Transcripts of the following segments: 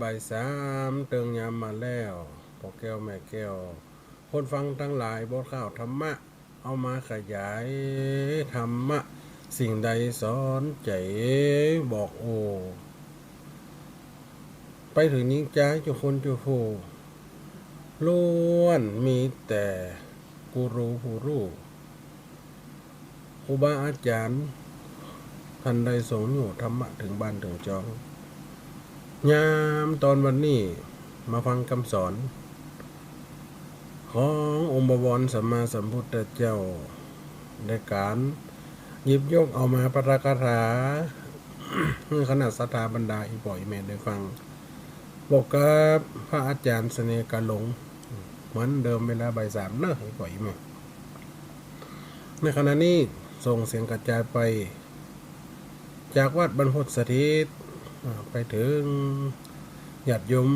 บ่ายสามเติงยามมาแล้วพ่อแก้วแม่แก้วคนฟังทั้งหลายบทข่าวธรรมะเอามาขยายธรรมะสิ่งใดสอนใจบอกโอไปถึงยิ่งใจจุคนจุโฟล้วนมีแต่กูรู้ผู้รู้ครูบาอาจารย์ท่านใดส่งอยู่ธรรมะถึงบ้านถึงจองยามตอนวันนี้มาฟังคำสอนขององค์บวรสัมมาสัมพุทธเจ้าในการหยิบยกเอามาประกาศาขณะสถาบรรดาอีปล่อยแม่ได้ฟังบอกกับพระอาจารย์เสน่ห์กาหลงเหมือนเดิมเวลาบ่ายสามเนอะอีปล่อยแม่ในขณะนี้ส่งเสียงกระจายไปจากวัดบรรพตสถิตไปถึงญาติโยม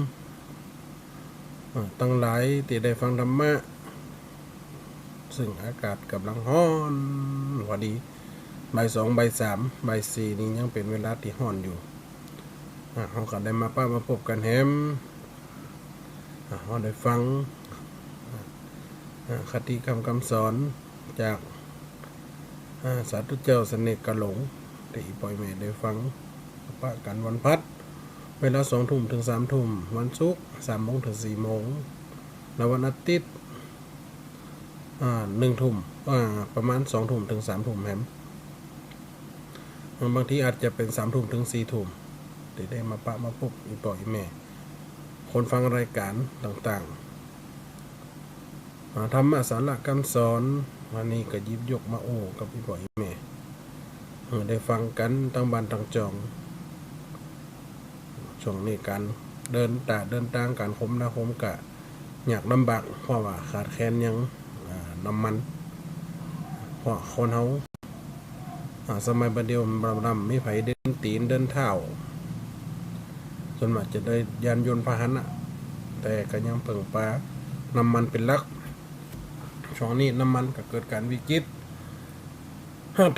ตั้งหลายที่ได้ฟังธรรมะซึ่งอากาศกำลังร้อนพอดีบ่ายสองบ่ายสามบ่ายสี่นี้ยังเป็นเวลาที่ร้อนอยู่เขาก็ได้มามาพบกันแฮมเขาได้ฟังคติคำสอนจากสาธุเจ้าเสน่ห์กะหลงที่ปล่อยแม่ได้ฟังปะกันวันพัดเวลา2 ทุ่มถึง3 ทุ่มวันศุกร์3 โมงถึง4 โมงแล้ววันอาทิตย์1 ทุ่มประมาณ2 ทุ่มถึง3 ทุ่มแฮมบางทีอาจจะเป็น3 ทุ่มถึง4 ทุ่มที่ได้มามาพบอีปล่อยแม่คนฟังรายการต่างๆธรรมะสาระคำสอนวันนี้ก็หยิบยกมาโอ้กับอีปล่อยแม่ได้ฟังกันตั้งบ้านตั้งจองช่วงนี้การเดินทางการคมนาคมกะอยากลำบากเพราะว่าขาดแคลนยังน้ำมันเพราะคนเฮาสมัยบัดเดียวบำไม่ไผเดินตีนเดินเท้าส่วนมากจะได้ยานยนต์พาหนะแต่ก็ยังเพิ่งปลาน้ำมันเป็นหลักช่วงนี้น้ำมันก็เกิดการวิกฤต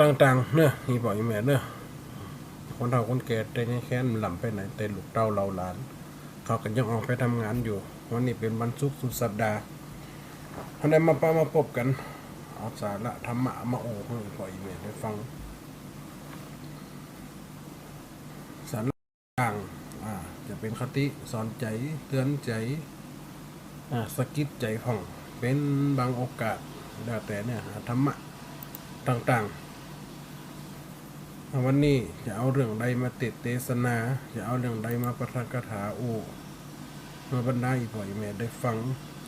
ต่างๆเนอะนี่บอกแม่เนอะคนเฒ่าคนแก่แต่ยังแค้นหล่ำไปไหนแต่ลูกเต้าเราหลานเขาก็ยังออกไปทำงานอยู่วันนี้เป็นวันศุกร์สุดสัปดาห์ท่านได้มาพบกันเอาสาระธรรมะมาโอ้ให้ปล่อยแม่ได้ฟังสาระต่างจะเป็นคติสอนใจเตือนใจสะกิดใจผ่องเป็นบางโอกาสแล้วแต่เนี่ยธรรมะต่างๆวันนี้จะเอาเรื่องใดมาติดเทศนาจะเอาเรื่องใดมาประทานคาถาโอ้เมื่อบรรดาอีพ่อแม่ได้ฟัง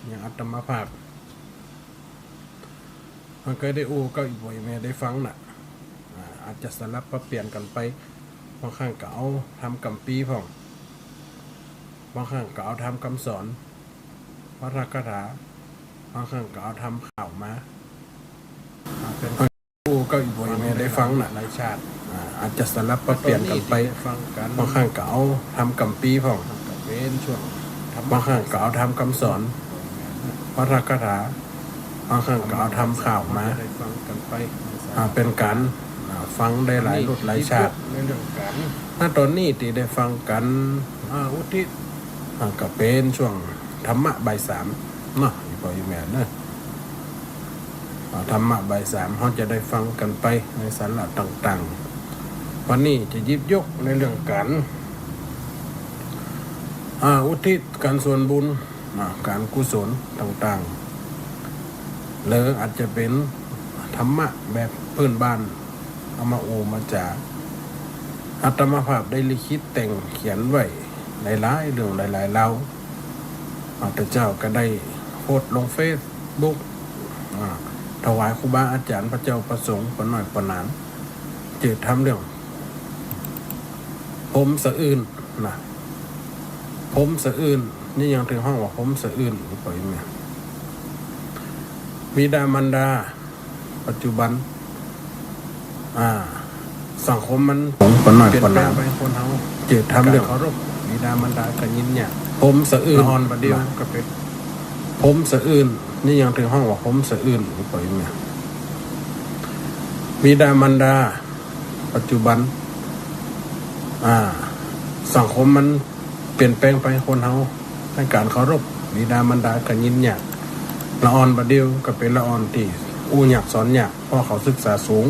อย่างอัตมาภาพมันเคยได้โอ้ก็อีพ่อแม่ได้ฟังน่ะอาจจะสลับปรับเปลี่ยนกันไปบางครั้งก็เอาทำกัมปีพ่องบางครั้งก็เอาทำคำสอนพระราคาถาบางครั้งก็เอาทำข่าวมาเป็นโอ้ก็อีพ่อแม่ได้ฟังน่ะหลายชาติอาจจะสลับปรับเปลี่ยนกันไปบางครั้งก็เอาทำกัมปีพ่องเป็นช่วงบางครั้งก็เอาทำคำสอนพระราคาถาบางครั้งก็เอาทำข่าวมาเป็นการฟังได้หลายรุ่นหลายชาติในเรื่องการถ้าตอนนี้ที่ได้ฟังกันอุทิศก็เป็นช่วงธรรมะบ่ายสามเนาะอีพ่ออีแม่เนาะธรรมะบ่ายสามเขาจะได้ฟังกันไปในสาระต่างๆวันนี้จะหยิบยกในเรื่องการอุทิศการส่วนบุญการกุศลต่างๆหรืออาจจะเป็นธรรมะแบบพื้นบ้านเอามาโอมาจากอาตมาภาพได้ลิขิตแต่งเขียนไว้หลายๆเรื่องหลายๆเล่าพระเจ้าก็ได้โพสต์ลงเฟซบุ๊กถวายครูบาอาจารย์พระเจ้าประสงค์ปหน่อยปนานจืดทำเรื่องผมสะอื่นนะผมสะอื่นนี่ยังถึงห้องว่าผมสะอื่นปล่อยเมียบิดามารดาปัจจุบันสังคมมันปนหน่อยปนานไปคนเขาจืดทำเรื่องเคารพบิดามารดากันยินเนี่ยผมสะอื่นอ่อนประเดียวก็เป็นผมสะอื่นนี่ยังถึงห้องว่าผมสะอื่นปล่อยเมียบิดามารดาปัจจุบันสังคมมัน ปลี่ยนแปลงไปคนเฮาในการเคารพบิดามารดากันยินอยากละอ่อนบัดเดียวก็เป็นละอ่อนที่อู้อยากสอนอยากเพราะเขาศึกษาสูง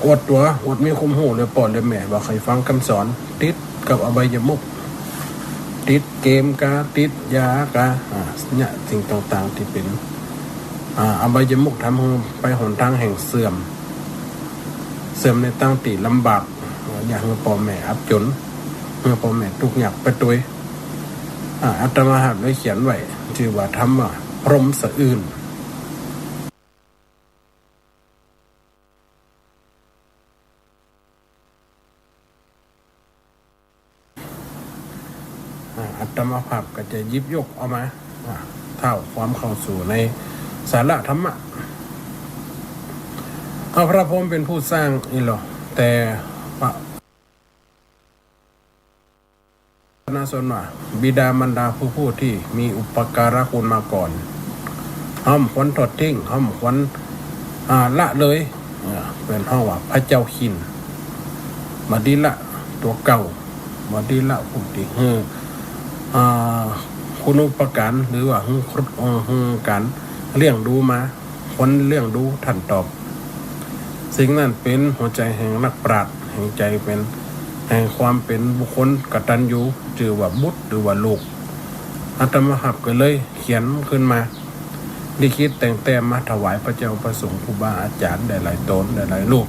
อวดตัวอวดมีคุมหูเลยปอดเลยแม่บอกใครฟังคำสอนติดกับอบายมุขติดเกมกาติดยากาเนี่ยสิ่งต่างๆที่เป็นอบายมุขทำให้ไปหนทางแห่งเสื่อมในตั้งตีลำบากอยากให้พ่อแม่อับจนเมื่อพ่อแม่ทุกข์ยากไปตัวอาตมาหัดไว้เขียนไว้ชื่อว่าธรรมะพรหมสะอื่นอาตมาภาพก็จะยิบยกออกมาเท่าความเข้าสู่ในสาระธรรมะพระพรหมเป็นผู้สร้างอีหรอแต่น่าสนว่าบิดามารดาผู้ที่มีอุปการะคุณมาก่อนห้อมควรทอดทิ้งห้อมควรละเลยเป็นห้องว่าพระเจ้าขินมาดีละตัวเก่ามาดีละผู้ที่คุณอุปการหรือว่าการเลี้ยงดูมาคนเลี้ยงดูท่านตอบสิ่งนั้นเป็นหัวใจแห่งนักปราชญ์แห่งใจเป็นแห่งความเป็นบุคคลกตัญญูชื่อว่าบุตรหรือว่าลูกอาตมาหับก็เลยเขียนขึ้นมาลิขิตแต่งแต้มมาถวายพระเจ้าประสงค์ครูบาอาจารย์ได้หลายตนได้หลายลูก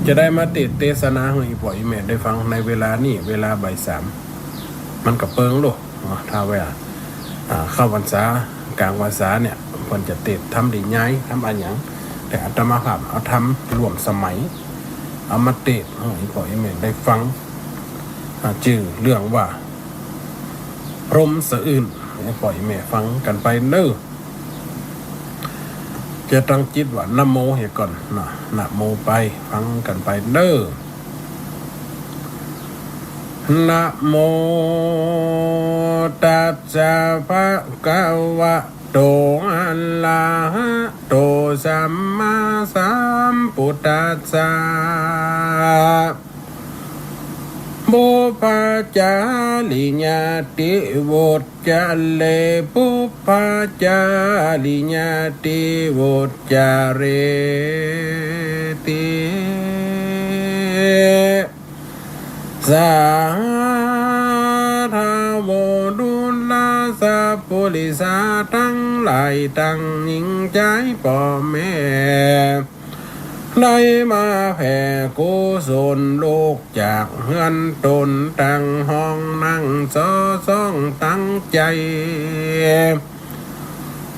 จะได้มาติดเทศนาให้อีพ่ออีแม่ได้ฟังในเวลานี้เวลาบ่ายสามมันกับเปิงโลกถ้าเวลาเข้าพรรษากลางพรรษาเนี่ยคนจะติดทำดีย้ายทำอะไรอย่างแต่อาตมาภาพเอาทำรวมสมัยเอามาเตะให้พ่อให้แม่ได้ฟังชื่อเรื่องว่าพรหมสะอื่นให้พ่อให้แม่ฟังกันไปเน้อจะตั้งจิตว่านะโมเหี้ยก่อนนะโมไปฟังกันไปเน้อนะโมตัสสะภะคะวะโตอะระหะโตสัมมาสัมพุทธัสสะบุพพจาริญาติวุจจาเลบุพพจาริญาติวุจจาเรติสาธาวดุลาสัพพุริสาทั้งหลายตั้งยิ่งใจพ่อแม่ได้มาแผ่กุศลโลกจากเฮือนตนตั้งห้องนั่งซ่องตั้งใจ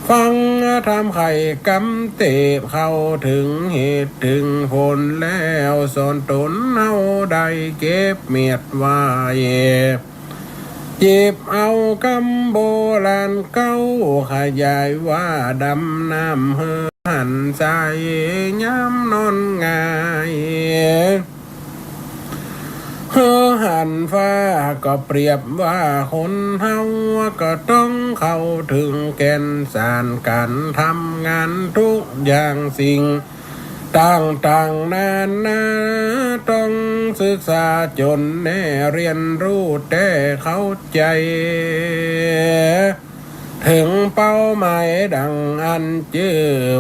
ฟังทำไข่กำเตบเข้าถึงเหตุถึงผลแล้วสอนตนเอาได้เก็บเมียดไว้จีบเอากำโบราณเก้าขยายว่าดำน้ำเฮือหันใจย้ำนอนง่ายหันฟ้าก็เปรียบว่าคนเฮาก็ต้องเข้าถึงแก่นสารการทำงานทุกอย่างสิ่งต่างๆนานาต้องศึกษาจนแน่เรียนรู้แต่เข้าใจถึงเป้าหมายดังอันชื่อ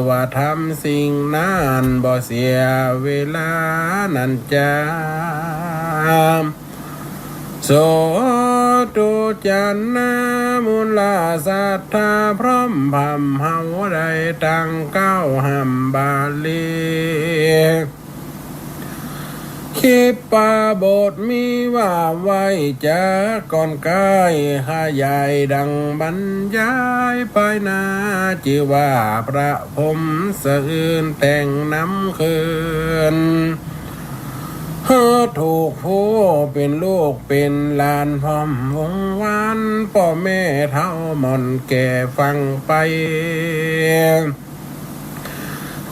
ว่าทำสิ่งนั้นบ่เสียเวลานั้นจ้าโสตุจันนามุลาสัทธาพร้อมพำเฮาได้ตั้งเก้าหำบาลีคิปปาบทมีว่าไว้จากก่อนกายขยายดังบรรยายไปนาจิว่าพระพรหมสะอื่นแต่งน้ำคืนถูกผู้เป็นลูกเป็นหลานพร้อมวงวานพ่อแม่เท่าหม่อนแก่ฟังไป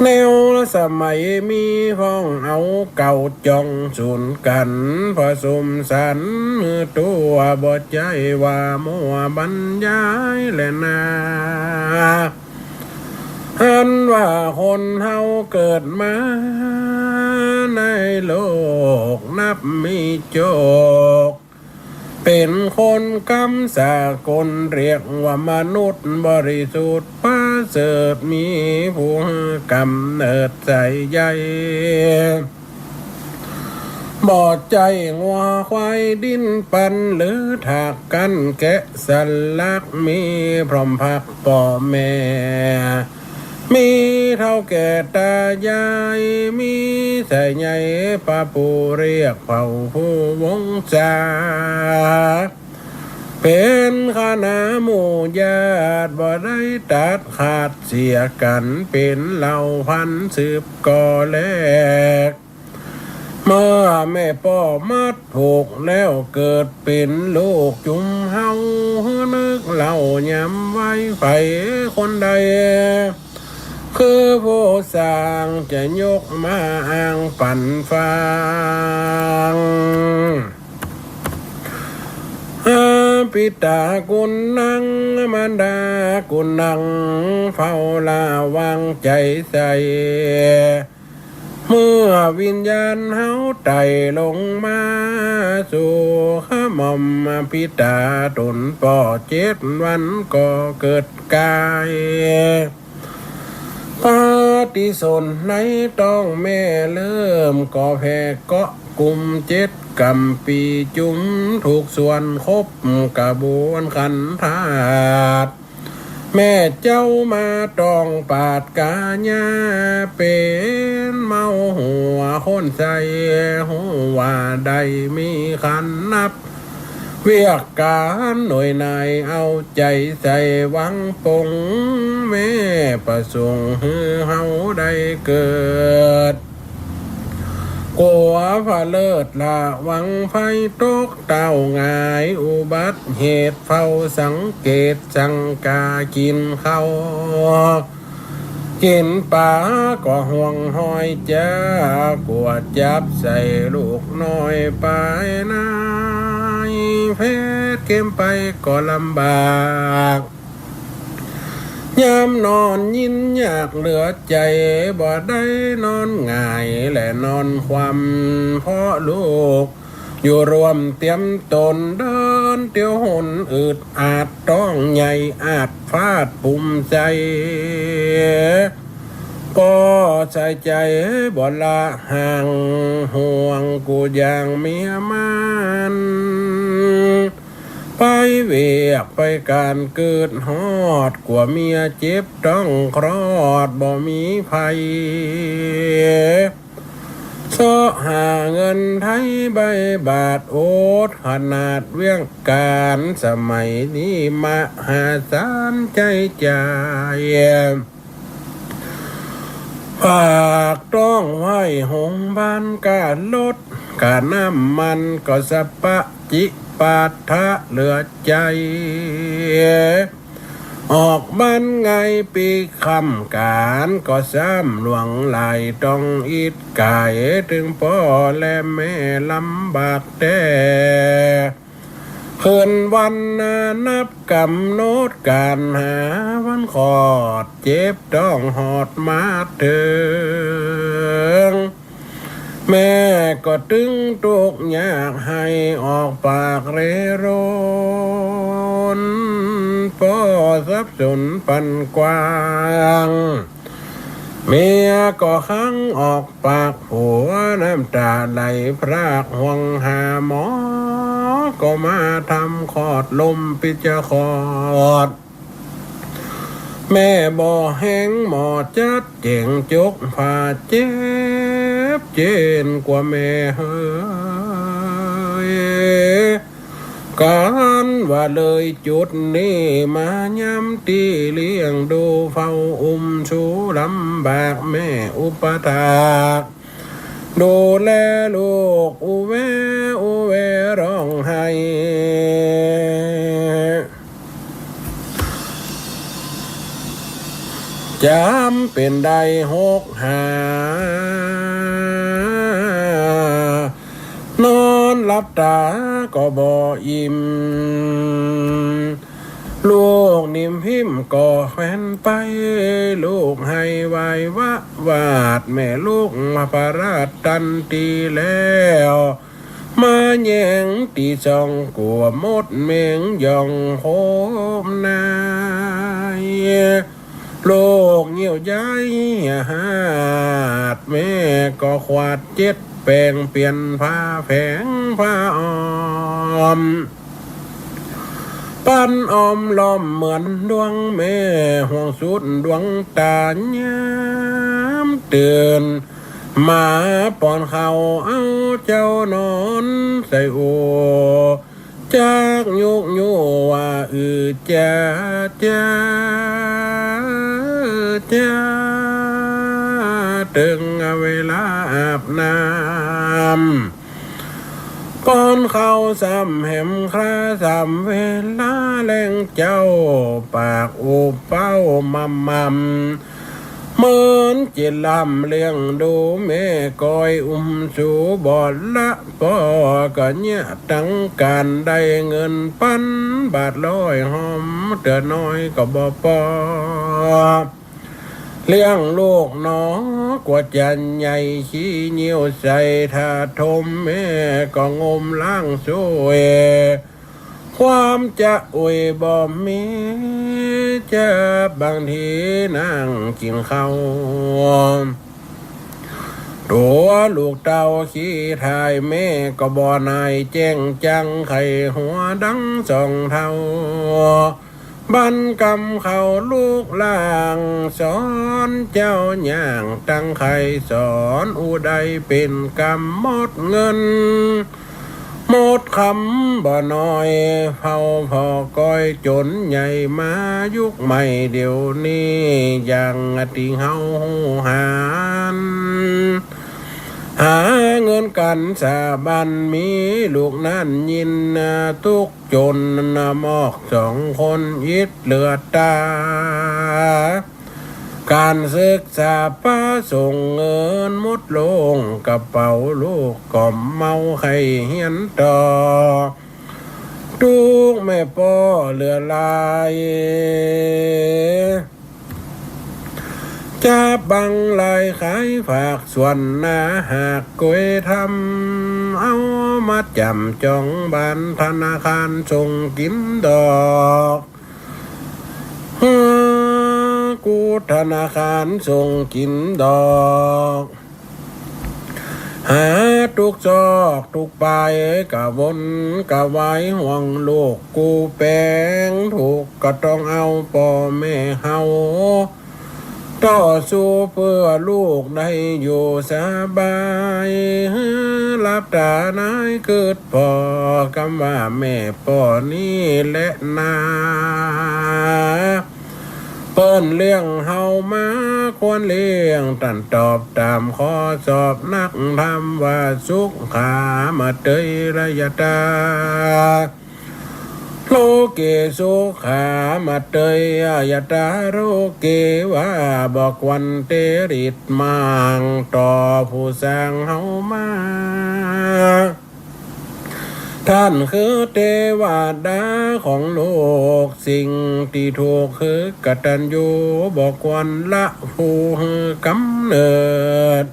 แนวสมัยมีห้องเอาเก่าจองสูนกันผสมสันมือตัวบ่ใจว่ามัวบรรยายและนาหันว่าคนเฮาเกิดมาในโลกนับมีโจก เป็นคนกำสากลเรียกว่ามนุษย์บริสุทธิ์ประเสริฐมีผู้กำเนิดใจใหญ่บอดใจงัวควายดินปันหรือถากกันแกะสลักมีพร้อมพักป่อแม่มีเท่าแก่ตายายมีใส่ใหญ่ป้าปูเรียกเผ่าผู้วงศาเป็นคณะหมู่ญาติบ่ได้ตัดขาดเสียกันเป็นเหล่าพันสืบก่อแลกเมื่อแม่พ่อมัดถูกแล้วเกิดเป็นลูกจุมเฮานึกเล่ายำไว้ไฟคนใดคือผู้สร้างจะยกมาอ้างปั่นฟังปิตากุณนังมารดากุณนังเฝ้าลาวางใจใส่เมื่อวิญญาณเฮาไต่ลงมาสู่ข้าหม่อมปิตาตนป่อ7 วันก็เกิดกายปฏิสนในต้องแม่เริ่มก่อแผ่เกาะกลุ่ม7 กำปีจุ้มถูกส่วนครบกระบวนขันธาตุแม่เจ้ามาต้องปาดกาญาเป็นเมาหัวคนใส่หัวใดมีขันนับเวียกการหน่วยนายเอาใจใส่หวังปงแม่ประสงค์ให้เฮาได้เกิดกลัวพะเลิศละหวังไฟตกเต้าง่ายอุบัติเหตุเฝ้าสังเกตสังกากินข้าวกินปลาก็ห่วงหอยจ้ากลัวจับใส่ลูกน้อยไปนายเพชรเข้มไปก็ลำบากยามนอนยินอยากเหลือใจบ่ได้นอนง่ายและนอนความเพราะลูกอยู่รวมเตรียมตนเดินเตียวหนอึดอาจต้องใหญ่อาจฟาดปุ่มใจก็ใส่ใจบ่ละห่างห่วงกูอย่างเมียมันไปเวียกไปการเกิดฮอดกว่าเมียเจ็บต้องคลอดบ่มีภัยเสาะหาเงินไทยใบบาทโอดขนาดเวียงการสมัยนี้มหาศาลใจใจฝากต้องไว้หงบ้านการลดการน้ำมันก็สะปะจิปาทะเหลือใจออกบ้านไงปีคำการก็ซ้ำหลวงไหลต้องอิดกายถึงพ่อและแม่ลำบากแต่คืนวันนับกำหนดการหาวันขอดเจ็บต้องหอดมาถึงแม่ก็ตึงตุกอยากให้ออกปากเรรนพ่อสับสนปันกว้างเมียก็ขังออกปากหัวน้ำตาไหลพรากห่วงหาหมอก็มาทำคลอดลมปิดจะคลอดแม่บ่แห้งหมอจัดเจ่งจกผ่าเจ็บเจนกว่าแม่เฮ้ยการว่าเลยจุดนี้มาย้ำตีเลี้ยงดูเฝ้าชูลำบากแม่อุปถากดูแลลูกอุเวร้องไห้จำเป็นได้6 หานอนหลับตาก็บ่อิ่มลูกนิ่มพิมพ์ก็แขวนไปลูกให้ไหววาดแม่ลูกมาประราชตันตีแล้ว มาแย่งตีสองกัวมดเมงยองโหมนายโลกเหี่ยวย้ายหาดแม่ก็ควาดเจ็ดแปลงเปลี่ยนผ้าแผงผ้าออมปั้นออมล้อมเหมือนดวงแม่ห่วงสุดดวงตายามเตือนมาป้อนข้าวเอาเจ้านอนใส่โอจากยุกยูว่าจ้าจ้าจ้าถึงเวลาอาบน้ำป้อนข้าวสามแหมคราสามเวลาแรงเจ้าปากอุบเป้ามัมเหมือนจิลำเลี้ยงดูแม่ก้อยสูบอดละพ่อก็เนี่ยตั้งการได้เงินปันบาทร้อยหอมเตือน้อยก็บ่พอเลี้ยงลูกน้อกว่าจันใหญ่ขี้เหนียวใส่ถ้าทมแม่ก็งมล้างสวยความจะอวยบ่มีจะบางทีนั่งกินข้าวตัวลูกเต้าขี้ทายแม่ก็บ่นายแจ้งจังไข่หัวดังสองเท่าบันกำเขาลูกล่างสอนเจ้าย่างตั้งไข่สอนอุดัยเป็นกำหมดเงินหมดคำบ่น้อยเฝ้าพอก้อยจนใหญ่มายุคใหม่เดี๋ยวนี้อย่างติเฮาหานหาเงินกันสาบันมีลูกนั่นยินทุกจนมอกสองคนยิดเลือดตาการศึกษาป้าส่งเงินมดลงกระเป๋าลูกก็เมาไข่เหียนต่อทุกแม่พ่อเหลือลายจะบังลายขายฝากส่วนหน้าหากกวยทำเอามาจำจองบานธนาคารส่งกินดอกกูธนาคารส่งกินดอกหาทุกซอกทุกปลายกะวนกะไว้ห่วงลูกกูแปลงถูกก็ต้องเอาพ่อแม่เฮาต่อสู้เพื่อลูกได้อยู่สบายรับตานายเกิดพ่อกำว่าแม่พ่อนี่และนาเปิ้นเลี้ยงเฮามาควรเลี้ยงตันตอบตามข้อสอบนักธรรมว่าสุขขามาเตยระยะตาโลเกสุขามาเตยยะตาโลเกว่าบอกวันเตริตมังต่อผู้สร้างเฮามาท่านคือเทวดาของโลกสิ่งที่ถูกคือกตัญญูบอกวันละผู้กำเนิด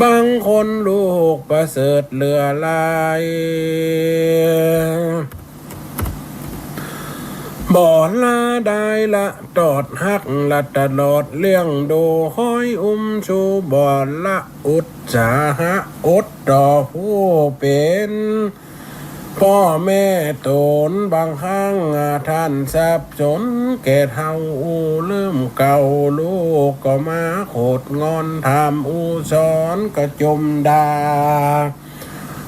บางคนลูกประเสริฐเหลือลายบ่ละได้ละตอดหักละตลอดเลี้ยงดูห้อยชูบ่ละอุตสาหะอดต่อผู้เป็นพ่อแม่ตนบางครั้งท่านสับสนแก่เท่าลืมเก่าลูกก็มาโคดงอนทำสอนก็จมดา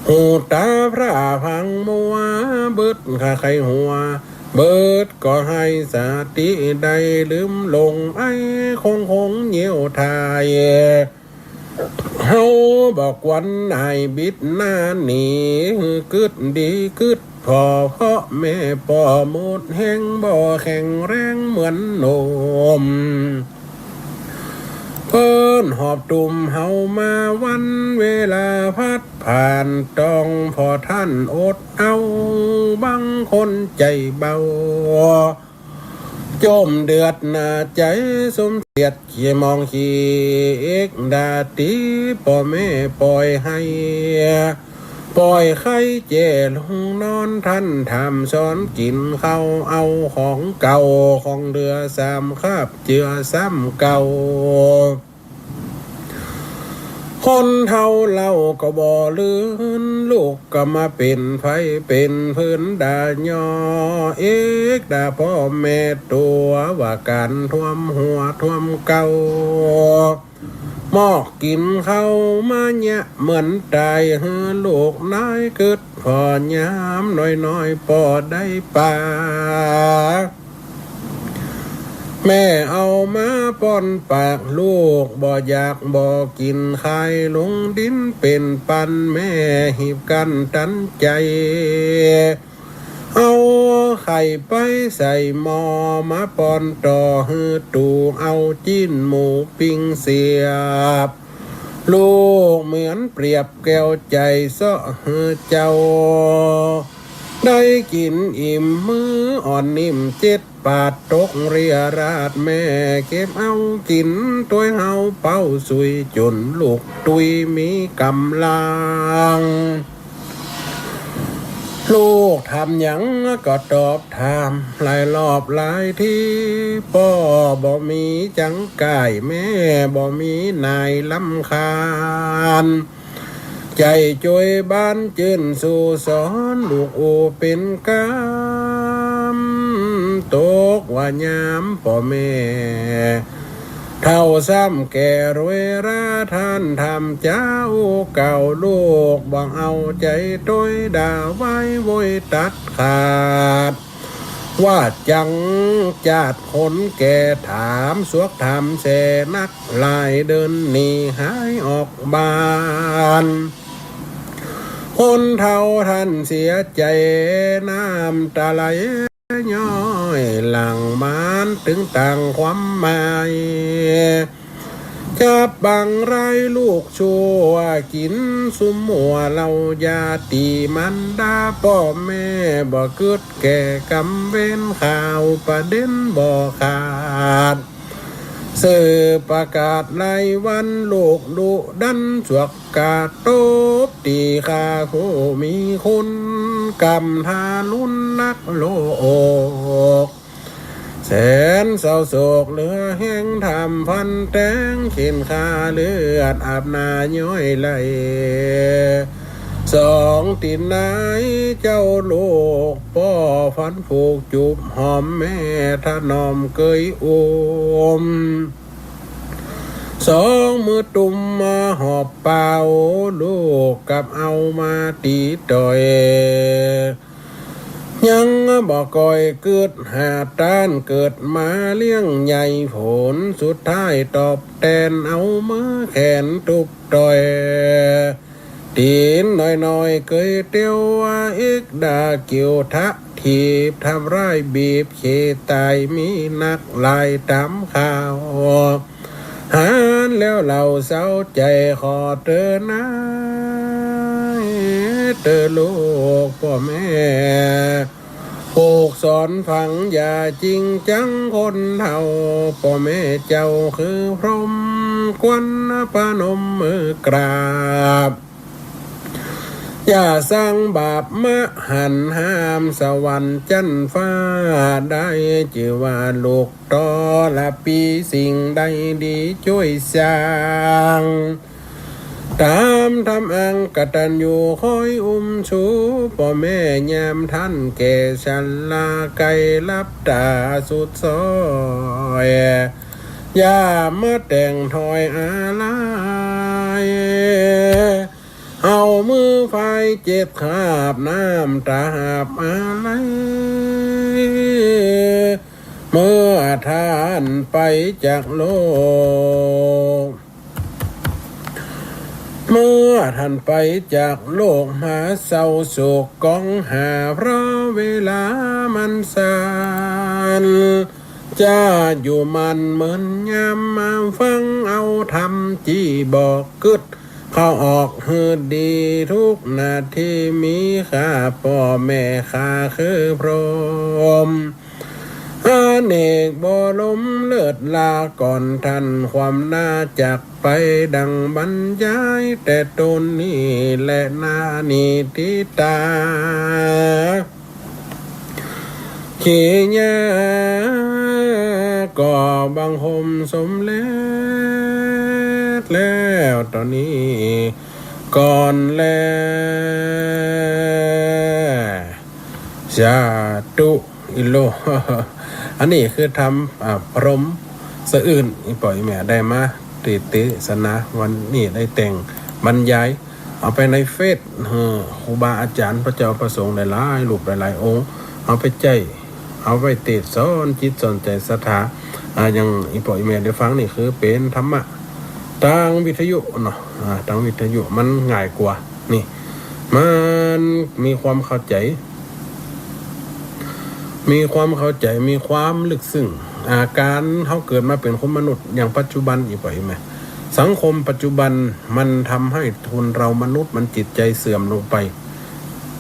หูตาพระพังมัวบึดข้าใครหัวเบิดก็ให้สติได้ลืมลงไอ้คงเหี่ยวทายเฮาบอกวันนายบิดหน้าหนีกึดดีกึดพอเพราะแม่ป่อหมดแห้งบ่แข็งแรงเหมือนโนมเพิ่นหอบตุ่มเฮามาวันเวลาพัดผ่านต้องพอท่านอดเอาบางคนใจเบาจมเดือดหน้าใจสมเสียดเขี่ยมองขี้เอกดาตีพ่อแม่ปล่อยให้ ปล่อยไข่เจลงนอนท่านทำช้อนกินข้าวเอาของเก่าของเรือสามคาบเจือซ้ำเก่าคนเท่าเราก็บ่ลืนลูกก็มาเป็นไฟเป็นพื้นดายอเอกดาพ่อแม่ตัวว่าการท่วมหัวท่วมเก่าหมอกกินเข้ามาเนี่ยเหมือนตายเฮือลูกน้อยเกิดพอยามน้อยๆพอได้ป่าแม่เอามาป้อนปากลูกบ่อยากบ่กินไข่ลงดินเป็นปันแม่หีบกันตันใจเอาไข่ไปใส่หม้อมาป้อนต่อฮือตูเอาจิ้นหมูปิ้งเสียบลูกเหมือนเปรียบแก้วใจเสาะฮือเจ้าได้กินอิ่มมืออ่อนนิ่ม7 บาทตกเรียราดแม่เก็บเอากินตัวเฮาเป้าสุยจนลูกตุยมีกำลังลูกทำหยังก็ตอบถามหลายรอบหลายที่พ่อบ่มีจังกายแม่บ่มีนายลำคาญใจจวยบ้านจื่นสู่สอนลูกโอเป็นกำตกว่ายามพ่อแม่เท่าซ้ำแก่รวยราท่านทำเจ้าเก่าลูกบังเอาใจต้อยด่าไว้โวยตัดขาดว่าจังจาดคนแก่ถามสวกทำแสนักลายเดินหนีหายออกบ้านคนเท่าท่านเสียใจน้ำตาไหลย้อยหลังมานถึงต่างความหมายจับบางไรลูกชั่วกินสุมมัวเรายาตีมันดาพ่อแม่บ่เกิดแก่กำเว้นข่าวประเด็นบ่ขาดเสือประกาศรายวันลูกดุดันสวกกาโตบตีขาโคมีคุณกำทาลุนนักโลกแสนเศร้าโศกเหลือแห้งทำพันแตงเข็นขาเลือดอาบนาย้อยไหลสองตินไหนเจ้าลูกพ่อฟันผูกจูบหอมแม่ถนอมเกยอุ้มสองมือตุ่มมาหอบเป่าลูกกับเอามาตีต่อยยังบอกก่อยเกิดหาต้านเกิดมาเลี้ยงใหญ่ผลสุดท้ายตอบแทนเอามือแขนตุบต่อยตีนน้อยๆเคยเตียวว่าเอกดาเกี่ยวทะทีบทำร้ายบีบเขตายมีนักลายตามข่าวหานแล้วเราเศร้าใจขอเตือนนะเตือนลูกพ่อแม่ผูกสอนฝังอย่าจริงจังคนเท่าพ่อแม่เจ้าคือพรหมควันปนมมือกราบอย่าสร้างบาปมะหันห้ามสวรรค์จันฟ้าได้จือว่าลูกต่อละปีสิ่งใดดีช่วยสร้างตามทำอังกตัญญูคอยอุ้มชูพ่อแม่ยามท่านแก่ฉันลาไกลลับตาสุดซอยอย่ามาแต่งถอยอะไรเอามือไฟเจ็บขาบน้ำตาหาบอะไรเมื่อท่านไปจากโลกเมื่อท่านไปจากโลกหาเศร้าโศกกองหาเพราะเวลามันสั้นจะอยู่มันเหมือนยามมาฟังเอาทำจี้บอกกึดเข้าออกหืดดีทุกนาทีมีค่าพ่อแม่ค่าคือพรหม เนกบ่ล้มเลิศลาก่อนท่านความน่าจากไปดังบรรยายแต่ตนนี้และนานิติตาขีญาก็บังคมสมแล้วตอนนี้ก่อนแล้วสาธุอิโล อันนี้คือทำพรหมสะอื่นอีปล่อยแม่ได้มาติสนะวันนี้ได้แต่งบรรยายเอาไปในเฟซครูบาอาจารย์พระเจ้าประสงค์หลายๆรูปหลายๆองค์เอาไปใจเอาไปติดสอนจิตสอนใจศรัทธาอย่างอีปล่อยแม่ได้ฟังนี่คือเป็นธรรมะทางวิทยุเนาะทางวิทยุมันง่ายกว่านี่มันมีความเข้าใจมีความลึกซึ้งอาการเขาเกิดมาเป็นคนมนุษย์อย่างปัจจุบันอีกไปไหมสังคมปัจจุบันมันทำให้คนเรามนุษย์มันจิตใจเสื่อมลงไป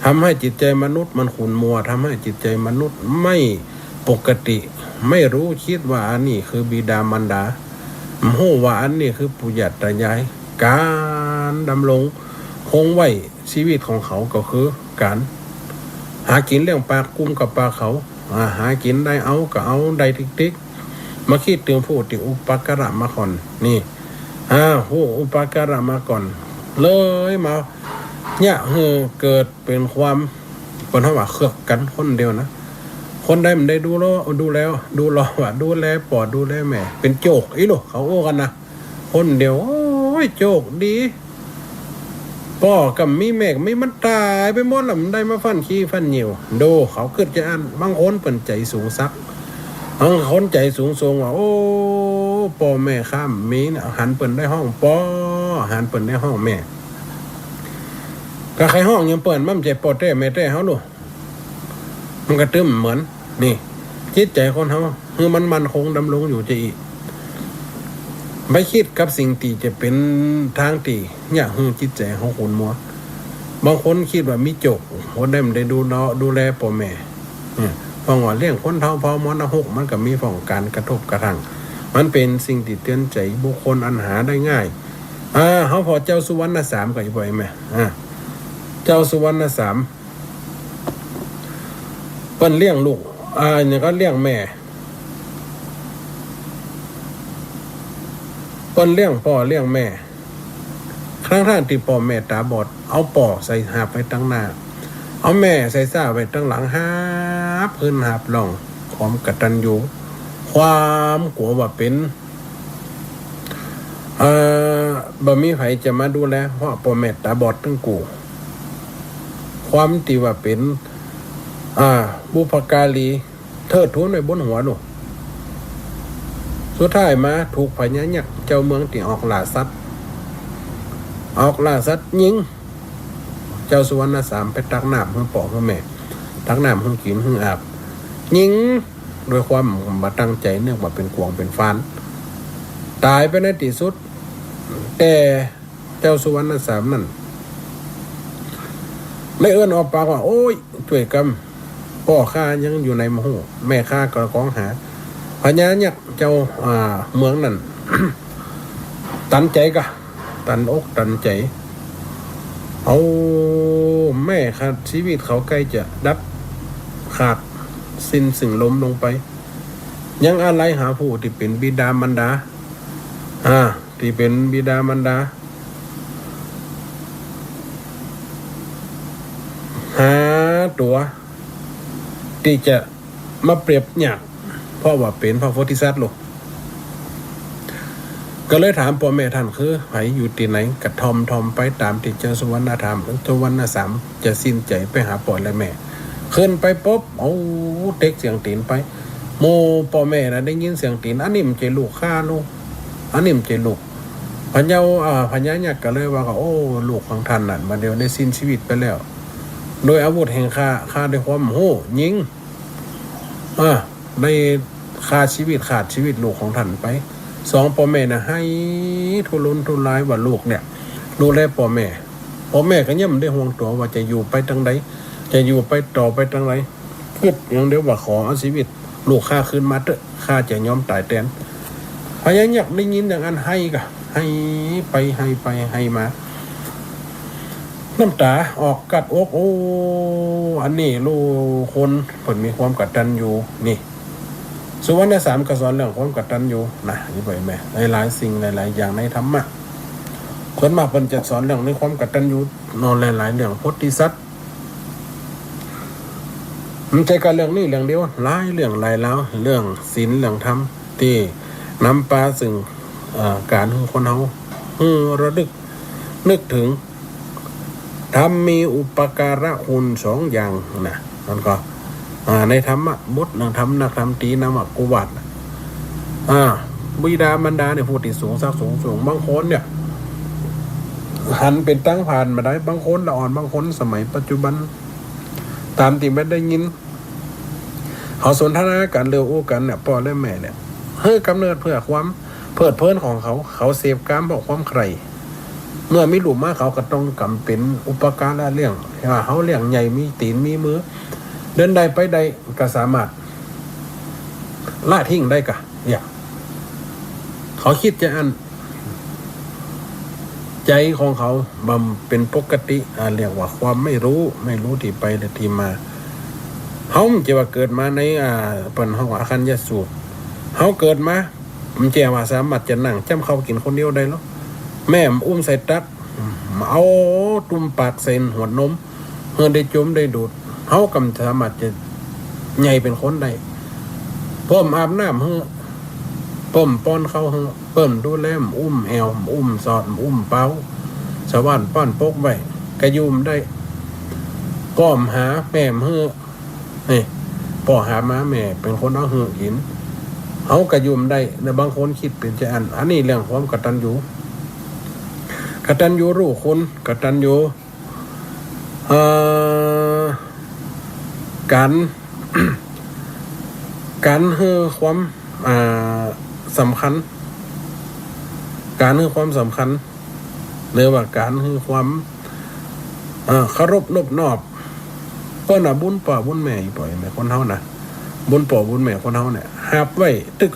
ทำให้จิตใจมนุษย์มันขุ่นมัวทำให้จิตใจมนุษย์ไม่ปกติไม่รู้คิดว่าอันนี้คือบิดามารดาโหว่าอันนี้คือปู่ย่าตายายการดำรงคงไว้ชีวิตของเขาก็คือการหากินเรื่องปลากุ้งกับปลาเขาหากินได้เอาก็เอาได้ติ๊กมาคิดถึงผู้ที่อุปการะมาก่อนนี่ผู้อุปการะมาก่อนเลยมาเนี่ยเกิดเป็นความคนเขาว่าเครือกกันคนเดียวนะคนใดมันได้ดูรว่าดูแลปอดดูแลแม่เป็นโจกอีหนูเขาโอ้กันนะคนเดียวโอ้ยโจกดีพ่อกับมีแม่มีมันตายไปหมดแล้วมันได้มาฟันขี้ฟันเหนียวดูเขาเกิดจะอันบางคนเป็นใจสูงซักบางคนใจสูงทรงว่าโอ้พ่อแม่ข้ามมีนะหันเปิ่นได้ห้องพ่อหันเปิ่นได้ห้องแม่ก็ใครห้องยังเปิ่นมั่มใจปอดแท้แม่แท้เขาดูมันกระตึ้มเหมือนนี่จิตใจคนเขาคือมันคงดำรงอยู่จะอีกไม่คิดกับสิ่งที่จะเป็นทางที่อยากให้จิตใจของคนมัวบางคนคิดว่ามีโจกคนได้มันได้ดูแลพ่อแม่ฟังว่าเลี้ยงคนเท่าพอมอนหกมันก็มีฝั่งการกระทบกระทั่งมันเป็นสิ่งที่เตือนใจบุคคลอันหาได้ง่ายเขาพอเจ้าสุวรรณสามก็อีกบ่อยไหมเจ้าสุวรรณสามเปิ้นเลี้ยงลูกเนี่ยก็เลี้ยงแม่เปิ้นเลี้ยงพ่อเลี้ยงแม่ครั้งท่านที่พ่อแม่ตาบอดเอาป่อใส่หาบไปตั้งหน้าเอาแม่ใส่ซ่าไปตั้งหลังหาบพื้นหาบล่องความกตัญญูความกลัวว่าเป็นบ่มีไผจะมาดูแลเพราะพ่อแม่ตาบอดตั้งกูความที่ว่าเป็นบุพการีเทิดทูนไว้บนหัวหนูสุดท้ายมาถูกพญายักษ์เจ้าเมืองที่ออกล่าสัตว์ยิงเจ้าสุวรรณสามไปตักน้ำให้ปอกให้แม่ตักน้ำให้กินให้อาบยิงโดยความมาตั้งใจเนื่องว่าเป็นกวงเป็นฟานตายไปในที่สุดแต่เจ้าสุวรรณสามนั่นเลยเอื้อนออกปากว่าโอ้ยช่วยกำพ่อข้ายังอยู่ในมโหแม่ข้าก็ร้องหาพญายักษ์เจ้าเมืองนั่น ตันใจกะตันอกตันใจเอาแม่ขาดชีวิตเขาใกล้จะดับขาดสิ้นสึ่งล้มลงไปยังอะไรหาผู้ที่เป็นบิดามารดาที่เป็นบิดามารดาหาตัวที่จะมาเปรียบหยักเพราะว่าเป็นพระโพธิสัตว์ลูกก็เลยถามพ่อแม่ท่านคือไผอยู่ที่ไหนกระทอมไปตามที่เจ้าสุวรรณธรรมสุวรรณสามจะสิ้นใจไปหาพ่อและแม่ขึ้นไปปุ๊บเอาเต็กเสียงตีนไปโมพ่อแม่นะได้ยินเสียงตีนอันนี้มันใจลูกฆ่าลูกอันนี้มันใจลูกพญายักษ์ก็เลยว่าโอ้ลูกของท่านน่ะมาเดี๋ยวได้สิ้นชีวิตไปแล้วโดยอาวุธแห่งฆ่าด้วยความโหยิงได้ขาดชีวิตลูกของท่านไปสองพ่อแม่นะให้ทุรนทุรายว่าลูกเนี่ยดูแลพ่อแม่ก็ย่ำได้ห่วงตัวว่าจะอยู่ไปทางใดจะอยู่ไปต่อไปทางไหนคิดอย่างเดียวว่าขอเอาชีวิต ลูกข้าขึ้นมาเถอะข้าจะยอมตายแทนพยายามได้ยินอย่างอันให้กะให้ไปให้มาน้ำตาออกกัดอกโอ้อันนี้ลูกคนผลมีความกตัญญูนี่สุวรรณสามก็สอนเรื่องความกตัญญูนะนี่ไปแม่หลายสิ่งหลายอย่างในธรรมะส่วนมากเพิ่นจะสอนเรื่องในความกตัญญูนอนหลายๆเรื่องโพธิสัตว์มันใจกับเรื่องนี้เรื่องเดียวหลายเรื่องหลายแล้วเรื่องศีลเรื่องธรรมที่นำปาซึ่งการของคนเฮาระลึกนึกถึงธรรมมีอุปการะคุณสองอย่างนะมันก็ในธรรมะบทนักธรรมนักธรรมตีนามกุวัตบิดามารดาเนี่ยผู้ที่สูงสักสูงบางคนเนี่ยหันเป็นตั้งผ่านมาได้บางคนละอ่อนบางคนสมัยปัจจุบันตามที่ไม่ได้ยินเขาสนทนากันเร็วอู้กันเนี่ยพ่อและแม่เนี่ยกำเนิดเพื่อความเพลิดเพลินของเขาเสพกามบอกความใครเมื่อมีหลุมมาเขาก็ต้องกำเป็นอุปการะเลี้ยงเขาเลี้ยงใหญ่มีตีนมีมือเดินใดไปใดก็สามารถละทิ้งได้กะเนี่ยเขาคิดจะอันใจของเขาบำเป็นปกติเรียกว่าความไม่รู้ที่ไปและที่มาเขาจะว่าเกิดมาในเป็นห้องอาคัญยสูบเขาเกิดมามันแจ้ว่าสามารถจะนั่งจ้ำเขากินคนเดียวได้หรอแม่อุ้มใส่ตักเอาตุ่มปากเซนหัวนมได้จมได้ดูดเขากำสามารถจะใหญ่เป็นคนได้เพิ่มอาบน้ำเพิ่มป้อนเขาเพิ่มดูแลอุ้มแอวอุ้มสอดอุ้มเป้าสว่านป้อนปกไว้กระยุมได้ก้อมหาแม่นี่พ่อหามาแม่เป็นคนเอาหินเขากระยุมได้ในบางคนคิดเป็นใจอันนี้เรื่องความกตัญญูรู้คนกตัญญูการให้ความสำคัญหรือว่าการให้ความเคารพนบนอบก็น่ะบุญป่าบุญแม่ปล่อยแม่คนเฮานะบุญป่าบุญแม่คนเฮาเนี่ยหาบไว้ตึก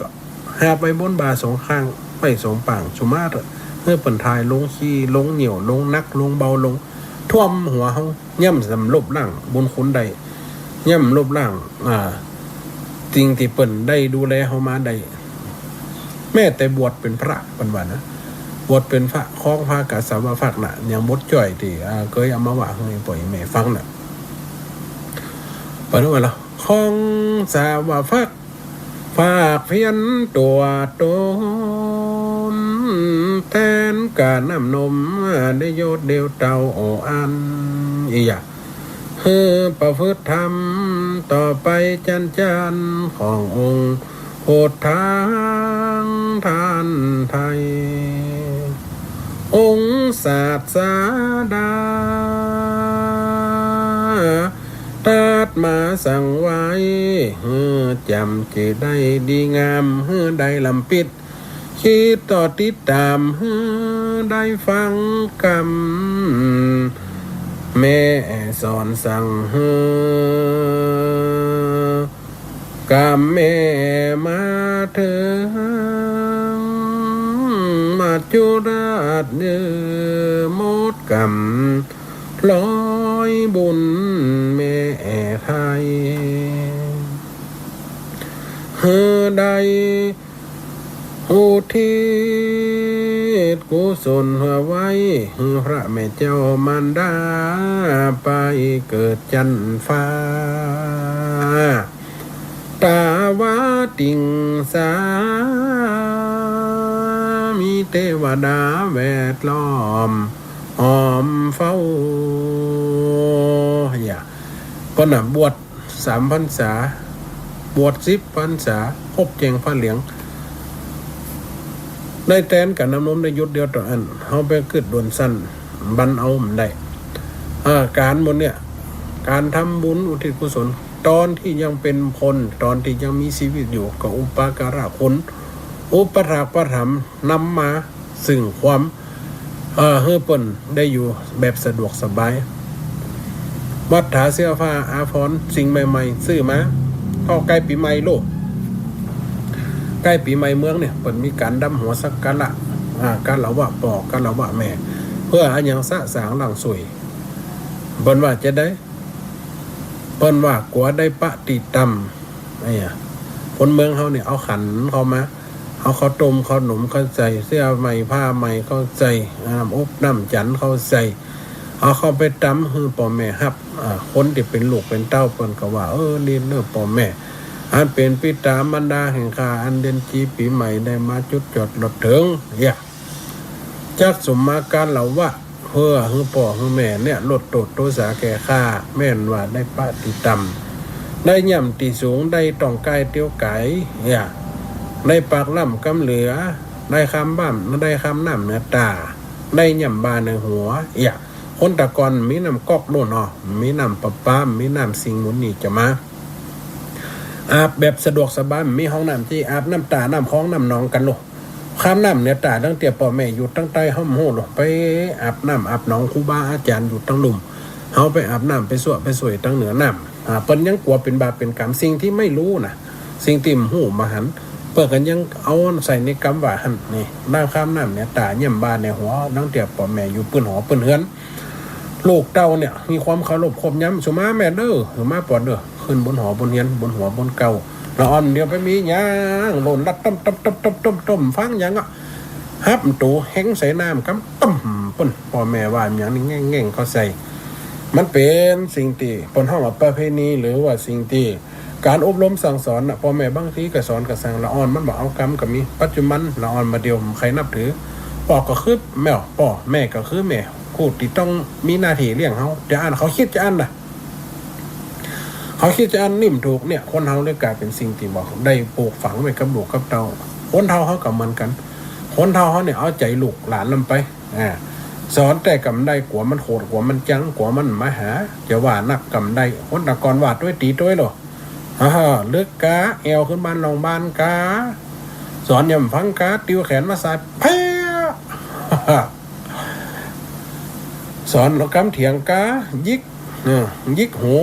หาบไว้บนบาสองข้างไว้สองปางสุมาตรเมื่อเปิ่นทายลงขี้ลงเหนียวลงนักลงเบาลงท่วมหัวเฮาย่ำสำลบล่างบุญคุณใดย่ำลบล่างจริงที่เปิ่นได้ดูแลเฮามาได้แม่แต่บวชเป็นพระปันวันนะบวชเป็นพระคล้องพระกะสาวฝากน่ะยังบดจ่อยที่เคยเอามาว่าให้ปล่อยแม่ฟังน่ะปันวันละคล้องสาวฝากเพียนตัวตนแทนการน้ำนมได้โยดเดียวเต่าอันอีหยะประพฤติธรรมต่อไปจันขององค์โหดทางท่านไทยองค์ศาสดาตัดมาสั่งไว้จำจะได้ดีงามได้ลำปิดคิดต่อติดตามได้ฟังกรรมแม่สอนสั่งกรรมแม่มาถึงมาจุราชเนื้อมดกรรมร้อยบุญแม่ไทยได้อุทิศกุศลไว้พระแม่เจ้ามารดาไปเกิดจันฟ้าตาวาติงสามีเทวดาแวดล้อมหอมเฝ้าก็น่ะบวช3 พรรษาบวช10 พรรษาครบแจงผ้าเหลืองได้แทนกับน้ำนมได้ยุดเดียวต่ออันเขาไปเกิดดวนสั้นบันเอามันได้การบนเนี่ยการทำบุญอุทิศกุศลตอนที่ยังเป็นคนตอนที่ยังมีชีวิตอยู่กับอุปการะคุณอุปถากประถมนำมาซึ่งความเฮือเปิ่นได้อยู่แบบสะดวกสบายวัดถาเสื้อผ้าอาภรณ์สิ่งใหม่ๆซื้อมาเข้าใกล้ปีใหม่โลก ใกล้ปีใหม่เมืองเนี่ยเปิดมีการดำหัวสักการะการเหลาว่าปอกการเหลาว่าแม่เพื่ออันยังสะสางหลังสวยเปิ้นว่าจะได้เปิ้นว่ากลัวได้ปฏิตำไอ้คนเมืองเขาเนี่ยเอาขันเขามาเอาข้าวต้มข้าวหนุ่มเข้าใจเสื้อใหม่ผ้าใหม่เข้าใจน้ำอบน้ำจันเข้าใจเอาเข้าไปตำคือพ่อแม่ฮับคนที่เป็นลูกเป็นเต้าเปิ้นก็ว่านี่เนื้อพ่อแม่อันเป็นปิตามารดาแห่งข้าอันเด่นจีปีใหม่ได้มาจุดจอดรถถึงจัดสมมาการเหล่าว่าเพื่อให้พ่อให้แม่เนี่ยลดโทษโทษสาแก่ข้าแม่นว่าได้ปฏิตำได้ย่ำตีสูงได้ต้องไก่เตี้ยวไก่ได้ปากล่ำกำเหลือได้คำบ้ามได้คำน้ำเนื้อตาได้ย่ำบาในหัวคนตะกอนมีน้ำก๊อกโน่นมีน้ำปะป้ามีน้ำสิงหมุนนี่จะมาอาบแบบสะดวกสบายมีห้องน้ำที่อาบน้ำตาน้ำคลองน้ำหนองกันลูกข้ามน้ำเนี่ยตาตั้งแต่พ่อแม่อยู่ตั้งใต้ห้องโหลูกไปอาบน้ำอาบหนองครูบาอาจารย์อยู่ตั้งหลุมเขาไปอาบน้ำไปสวดไปสวยตั้งเหนือน้ำเปิ้นยังกลัวเป็นบาปเป็นกรรมสิ่งที่ไม่รู้นะสิ่งติ่มหูมาหันเปิดกันยังเอาใส่ในกำว่าหันนี่น้ำข้ามน้ำเนี่ยตาเยี่ยมบาในหัวตั้งแต่พ่อแม่อยู่ปืนหอปืนเฮือนลูกเต้าเนี่ยมีความเคารพครบย้ำสมาแม่เด้อหรือมาปอดเด้อขึ้นบนหอบนเฮียนบนหัวบนเก่าละอ่อนเดียวไปมีย่างหล่นรัดต้มฟังยังฮับตูแห้งใส่น้ำกำต้มปุ่นพ่อแม่ว่าอย่างนี้แง่งเขาใส่มันเป็นสิ่งที่ปนห้องว่าประเพณีหรือว่าสิ่งที่การอบรมสั่งสอนพ่อแม่บางทีก็สอนก็สั่งละอ่อนมันบอกเอากรรมกับมีปัจจุบันละอ่อนมาเดียวใครนับถือพ่อก็คือแม่พ่อแม่ก็คือแม่คู่ที่ต้องมีหน้าที่เลี้ยงเขาจะอ่านเขาคิดจะอ่านนะเขาคิดจะอันนิ่มถูกเนี่ยคนเฮาเลยกลายเป็นสิ่งที่บอกได้ปลูกฝังไว้กับลูกกับเต้าคนเฮาเขากับมันกันคนเฮาเขาเนี่ยเอาใจลูกหลานลำไปสอนแต่กำได้กลัวมันโหดกลัวมันจังกลัวมันมาหาจะว่านักกำได้คนตะกอนวาดด้วยตีด้วยหรอเลือกกาเอวขึ้นบ้านลองบ้านกาสอนย่ำฟังกาติวแขนมาใส่เพี้ยสอนเรากำเถียงกายิกหู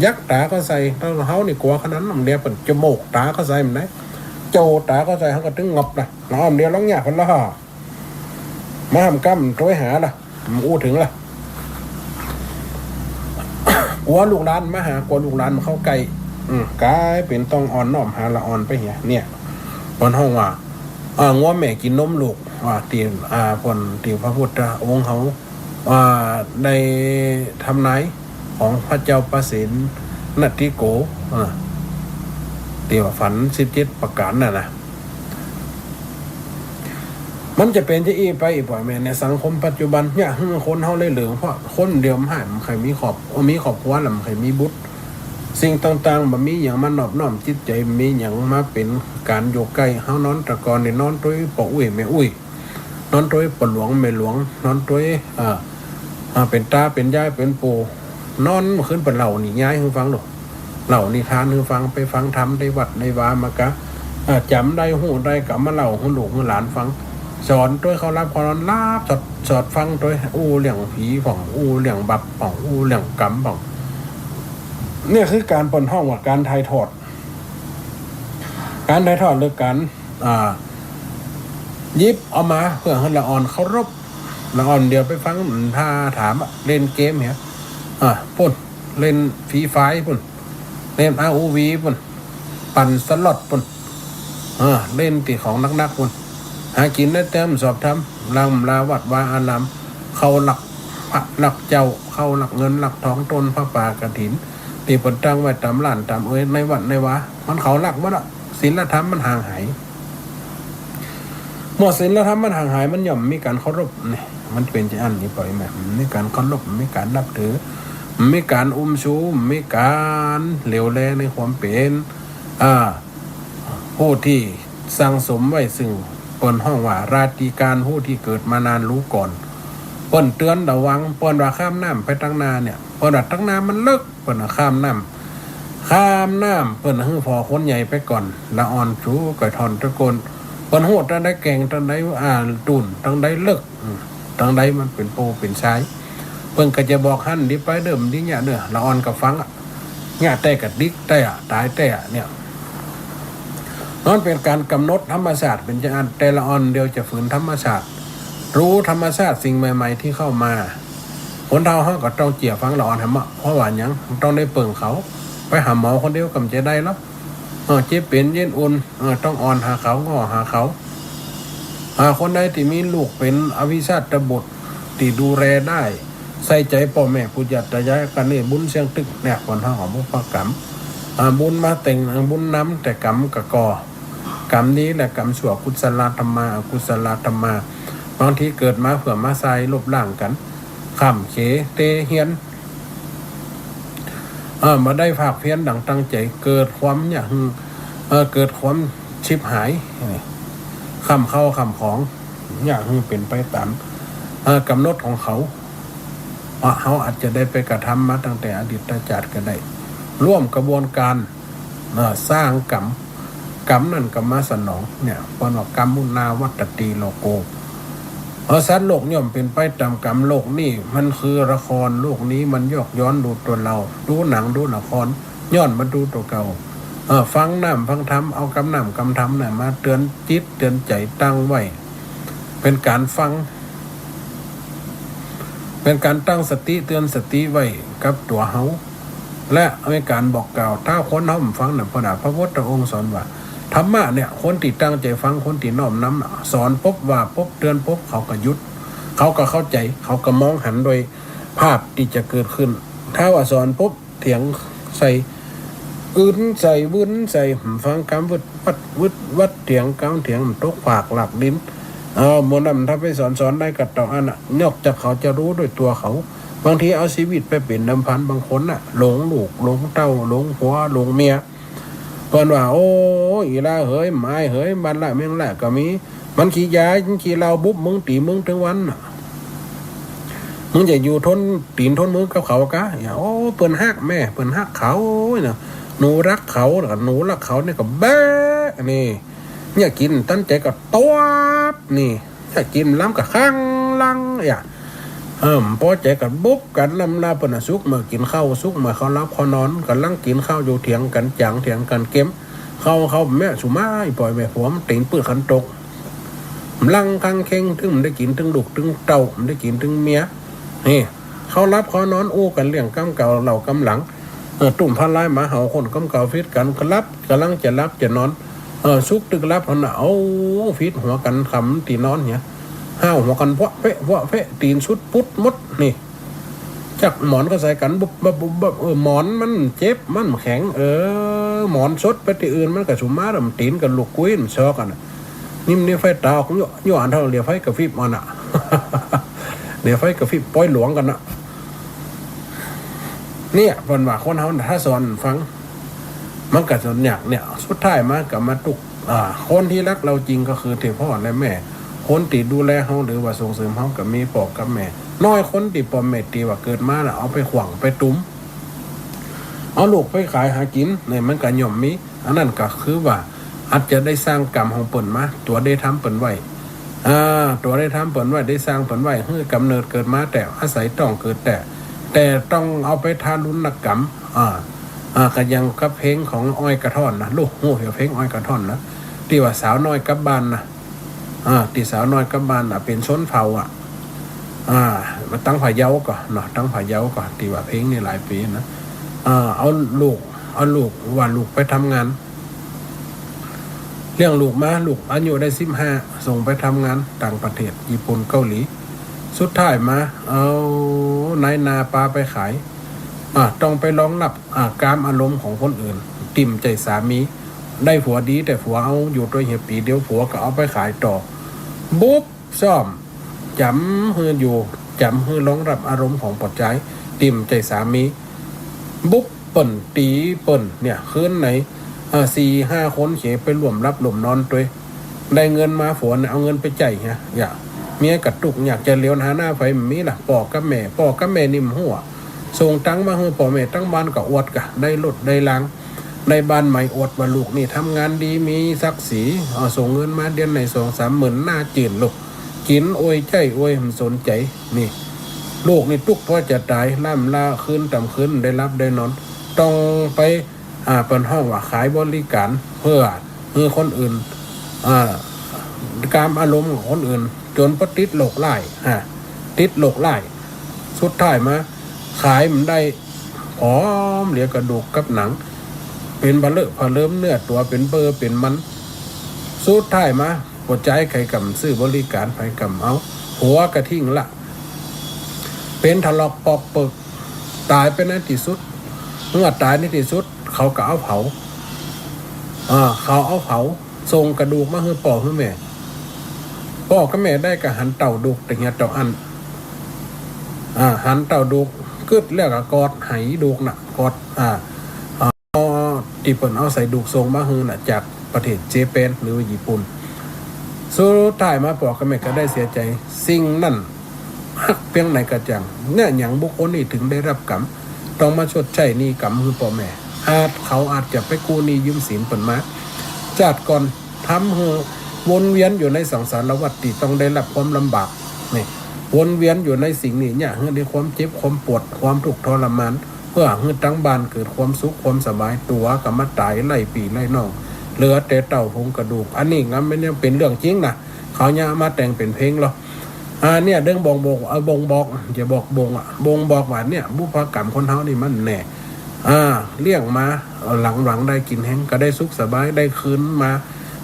ยักตาก็ใส่เขานี่กลัวขนาดนั้นเดียวเป็นจมูกตาก็ใส่มันได้โจตาก็ใส่เขาก็ตึงงบนะน้องเดียวร้องหยาคนละมาทำกำตัวหาล่ะอู้ถึงล่ะกลัวลูกหลานมาหากลัวลูกหลานมาเข้าไกลกายเป็นต้องอ่อนน้อมหาละอ่อนไปเหี้ยเนี่ยตอนห้องว่างัวแม่กินนมลูกตีคนตีพระพุทธองค์เขาได้ทำนายของพระเจ้าประสิทธิ์นัตติโกตีว่าฝัน17ประการน่ะนะมันจะเป็นที่ไปอีกบ่อยแม่ในสังคมปัจจุบันเนี่ยคนเฮาเลยเหลืองเพราะคนเดียวมันใครมีครอบครัวแล้วมันใครมีบุตรสิ่งต่างๆมันมีอย่างมันนอบน้อมจิตใจมีอย่างมาเป็นการโยกใกล้เฮานอนตะกอนในนอนตัวปออุ้ยแม่อุ้ยนอนตัวปอหลวงแม่หลวงนอนตัวเป็นตาเป็นยายเป็นปู่นอนขึ้นเป็นเหล่านี่ย้ายให้ฟังหรอกเหล่านี่ทานให้ฟังไปฟังธรรมได้วัดในวามากะจำได้หูได้กลับมาเล่าให้ลูกให้หลานฟังสอนตัวเขารับเขานอนลาบสอดฟังตัวเรื่องผีผ่องเรื่องบับผ่องเรื่องกรรมผ่องเนี่ยคือการปนห้องว่าการถ่ายทอดหรือการยิบเอามาเพื่อให้ละอ่อนเคารพละอ่อนเดี๋ยวไปฟังถ้าถามเล่นเกมเนี่ยปุ่นเล่นฟรีไฟปุ่นเล่น ROV ปุ่นปั่นสล็อตปุ่นเล่นตีของนักปุ่นหากินได้เต็มสอบทำลำลาวัดวาอารามเข้าหลักพระหลักเจ้าเข้าหลักเงินหลักทองต้นพระป่ากฐินตีปนตั้งไว้ตามล้านตามในวัดในวามันเขาหลักมั้งศีลธรรมมันห่างหายเมื่อศีลธรรมมันห่างหายมันย่อมมีการเคารพนี่มันเป็นจะอันนี้ปล่อยไหมมีการเคารพมีการนับถือมีการชูมีการเหลวแลในความเป็นผู้ที่สั่งสมไว้ซึ่งเปิ้นห้องว่าราติการผู้ที่เกิดมานานรู้ก่อนเปิ้นเตือนระวังเปิ้นว่าข้ามน้ำไปตั้งนาเนี่ยเปิ้นว่าตั้งนามันเลิกเปิ้นว่าข้ามน้ำเปิ้นให้พอคนใหญ่ไปก่อนละอ่อนชูก่อยทอนตะโกนเปิ้นโหดตั้งได้แกงตั้งได้ตุ่นตั้งได้เลิกตั้งได้มันเป็นโปเป็นชายเพิ่นก็จะบอกหั่นดิไปเดิมดิเนี่ยเด้อละอ่อนก็ฟังเนี่ยแต่กับดิกแต่ตายแต่เนี่ย นั่นเป็นการกำหนดธรรมชาติเป็นจะอันแต่ละออนเดียวจะฝืนธรรมชาติรู้ธรรมชาติสิ่งใหม่ๆที่เข้ามาคนเท่าเขาก็ต้องเจียฟังละออนธรรมะเพราะว่าอย่างต้องได้เปิ่งเขาไปหาหมอคนเดียวกำจะได้แล้วเจ็บเป็นเย็นอุ่นต้องอ่อนหาเขางอหาเขาคนใดที่มีลูกเป็นอวิชชาตบุตรที่ดูแลได้ใส่ใจพ่อแม่ผู้ยัดยายกันนี่บุญเสียงตึกเนี่ยคนห้าของบุพกรรมบุญมาเต็งบุญน้ำแต่กรรมกะกอกรรมนี้แหละกรรมชั่วกุศลธรรมาอกุศลธรรมาบางทีเกิดมาเผื่อมาใส่ลบล้างกันข้ามเขเตเฮียนมาได้ฝากเพี้ยนดังตั้งใจเกิดความอย่างเกิดความชิบหายคำเข้าคำของอย่างเป็นไปตามกำหนดของเขาเขาอาจจะได้ไปกระทำมาตั้งแต่อดีตชาติก็ได้ร่วมกระบวนการสร้างกรรมนั่นกรรมสนองเนี่ยปนกรรมมุนาวัตตีโลโกสัตว์โลกย่อมเป็นไปตามกรรมโลกนี่มันคือละครโลกนี้มันยอกย้อนดูตัวเราดูหนังดูละครย้อนมาดูตัวเก่าฟังน้ำฟังธรรมเอากำน้ำกำธรรมเนี่ยมาเตือนจิตเตือนใจตั้งไว้เป็นการฟังเป็นการตั้งสติเตือนสติไว้กับตัวเฮาและเป็นการบอกกล่าวถ้าคนน้อมฟังน่ะพระพุทธองค์สอนว่าธรรมะเนี่ยคนที่ตั้งใจฟังคนที่น้อมนำสอนปุ๊บว่าปุ๊บเตือนปุ๊บเขาก็หยุดเขาก็เข้าใจเขาก็มองหันโดยภาพที่จะเกิดขึ้นถ้าว่าสอนปุ๊บเถียงใส่อื่นใส่วื้นใส่ฟังคำวัดเถียงคำเถียงตกปากหลักลิ้นมนำถ้าไปสอนได้กับต่ออันนอกจากเขาจะรู้ด้วยตัวเขาบางทีเอาชีวิตไปเป็นน้ำพันบางคนหลงลูกหลงเต้าหลงผัวหลงเมียเพิ่นว่าโอ้อีลาเฮ้ยไม้เฮ้ยบ้านละเมืองละก็มีมันขี้ยาขี้เราบุ๊บมึงตีมึงถึงวันมึงจะอยู่ทนตีนทนมือกับเขากะอย่าโอ้เปิ้นฮักแม่เปิ้นฮักเขาเนี่ยหนูรักเขาหรือหนูรักเขาเนี่ยก็แบ๊ะนี่เนี่ยกินตั้งใจก็ตัวนี่ถ้ากินล้ำกับข้างลังพอใจกันบุ๊บกันลำลาปนสุกเมื่อกินข้าวสุกเมื่อเขารับเขานอนกันลังกินข้าวอยู่เถียงกันจังเถียงกันเก็มเขาแม่สุมาปล่อยแม่ผัวมันตีนปื้ดขันตกลังคังเข่งถึงมันได้กินถึงดุกถึงเต่ามันได้กินถึงเมียนี่เขารับเขานอนอู้กันเลี้ยงกำเก่าเหล่ากำหลังตุ่มพันลายหมาเห่าคนกำเก่าฟิตกันก็รับกำลังจะรับจะนอนสุกตึกรับเขาเอาฟิตหัวกันคำตีนอนเนี่ยห้าวหัวกันเพาะเพะตีนสุดพุดมดนี่จักหมอนก็ใส่กันบุบหมอนมันเจ็บมันแข็งหมอนสดไปที่อื่นมันกับสุมาดำตีนกับลูกกุ้ยมันชอกันนี่ไฟตาของย่ออันเท่าเรียไฟกับฟิบมันเรียไฟกับฟิบป้อยหลวงกันเนี่ยเป็นว่าคนเขาถ้าสอนฟังมันกับสอนอยากเนี่ยสุดท้ายมากับมาตุกคนที่รักเราจริงก็คือเทพ่อและแม่คนที่ดูแลเขาหรือว่าส่งเสริมเขากับมีพ่อกับแม่น้อยคนที่พ่อแม่ตีว่าเกิดมาแล้วเอาไปขวางไปตุ้มเอาลูกไปขายหากินเนี่ยมันก็ย่อมมีอันนั้นก็คือว่าอาจจะได้สร้างกรรมของเปิ่นมาตัวได้ทำเปิ่นไว้ตัวได้ทำเปิ่นไว้ได้สร้างเปิ่นไว้เพื่อกำเนิดเกิดมาแต่อาศัยต้องเกิดแต่ต้องเอาไปทารุณกรรมก็ยังกับเพลงของอ้อยกระท่อนนะลูกโง่เหี่ยวเพลงอ้อยกระท่อนนะที่ว่าสาวน้อยกับบ้านนะตีสาวน้อยกับบ้านเป็นชนเผ่ามาตั้งผาเยาก่อนเนาะตั้งผาเยาก่อนตีว่าเพลงนี่หลายปีนะเอาลูกว่าลูกไปทำงานเลี้ยงลูกมาลูกอายุได้15ส่งไปทำงานต่างประเทศญี่ปุ่นเกาหลีสุดท้ายมาเอานายนาปลาไปขายต้องไปรองรับกามอารมณ์ของคนอื่นติ่มใจสามีได้ผัวดีแต่ผัวเอาอยู่ตัวเหี่ยปีเดียวผัวก็เอาไปขายต่อบุ๊บซ่อมจำเฮืออยู่จำเฮือรองรับอารมณ์ของปอดใจติ่มใจสามีบุ๊บเปิ่นตีเปิ่นเนี่ยคืนไหน4-5 คนเขไปร่วมรับหล่มนอนตัวได้เงินมาผัวเอาเงินไปจ่ายฮะอย่าเมียกระตุกอยากจะเลี้ยวหาหน้าไฟมีล่ะปอกกับแม่นิ่มหัวส่งตังมาให้พ่อแม่ตั้งบ้านก็อวดกะได้รถได้ล้างในบ้านใหม่อวดว่าลูกนี่ทำงานดีมีศักดิ์ศรีส่งเงินมาเดือนใน2-3 หมื่นหน้าจืดลูกกินโอยใจโอยมันสนใจนี่ลูกนี่ตุกพอจะตายล่ำลาคืนต่ำคืนได้รับได้นอนต้องไปเป็นห้องว่าขายบริการเพื่อ คือคนอื่นการอารมณ์ของคนอื่นจนประติดโลกไล่ติดโลกไล่สุดท้ายมาขายมันได้ผอมเหลือกระดูกกับหนังเป็นบะเลอะพะเริ่มเนื้อตัวเป็นเบอร์เป็นมันสุดท้ายมาปวดใจไข่กำซื้อบริการไข่กำเอาหัวกระทิ้งละเป็นทะลอกปอกเปิกตายเป็นในที่สุดเมื่อตายในที่สุดเขาก็เอาเผาเขาเอาเผาส่งกระดูกมาให้พ่อให้แม่พ่อกับแม่ได้กับหันเต่าดุกแต่เงี้ยเต่าอันหันเต่าดุกกึดแล้วก็กอดไหดุกน่ะกอดที่เปิ่นเอาใส่ดุกส่งมาให้น่ะจากประเทศเจแปนหรือญี่ปุ่นสุดท้ายมาพ่อกับแม่ก็ได้เสียใจสิ่งนั้นฮักเพียงไหนกระจังเนี่ยอย่างบุคคลนี้ถึงได้รับกรรมต้องมาชดใช้หนี้กรรมคือพ่อแม่เขาอาจจะไปกู้หนี้ยืมสินเปิ่นมาจากก่อนทำให้วนเวียนอยู่ในสังสารวัฏที่ต้องได้รับความลำบากนี่วนเวียนอยู่ในสิ่งนี้เนี่ยให้ได้ความเจ็บความปวดความทุกข์ทรมานเพื่อให้ทั้งบ้านเกิดความสุขความสบายตัวกับมาตายไล่ปีไล่น้องเหลือแต่เต่าโครงกระดูกอันนี้งั้นไม่เนี่ยเป็นเรื่องจริงนะเขาเนี่ยมาแต่งเป็นเพลงหรอเนี่ยเรื่องบ่งบอกอย่าบอกบ่งบอกว่าเนี่ยบุพกรรมคนเฮานี่มันแน่เลี้ยงมาหลังได้กินแห้งก็ได้สุขสบายได้คืนมา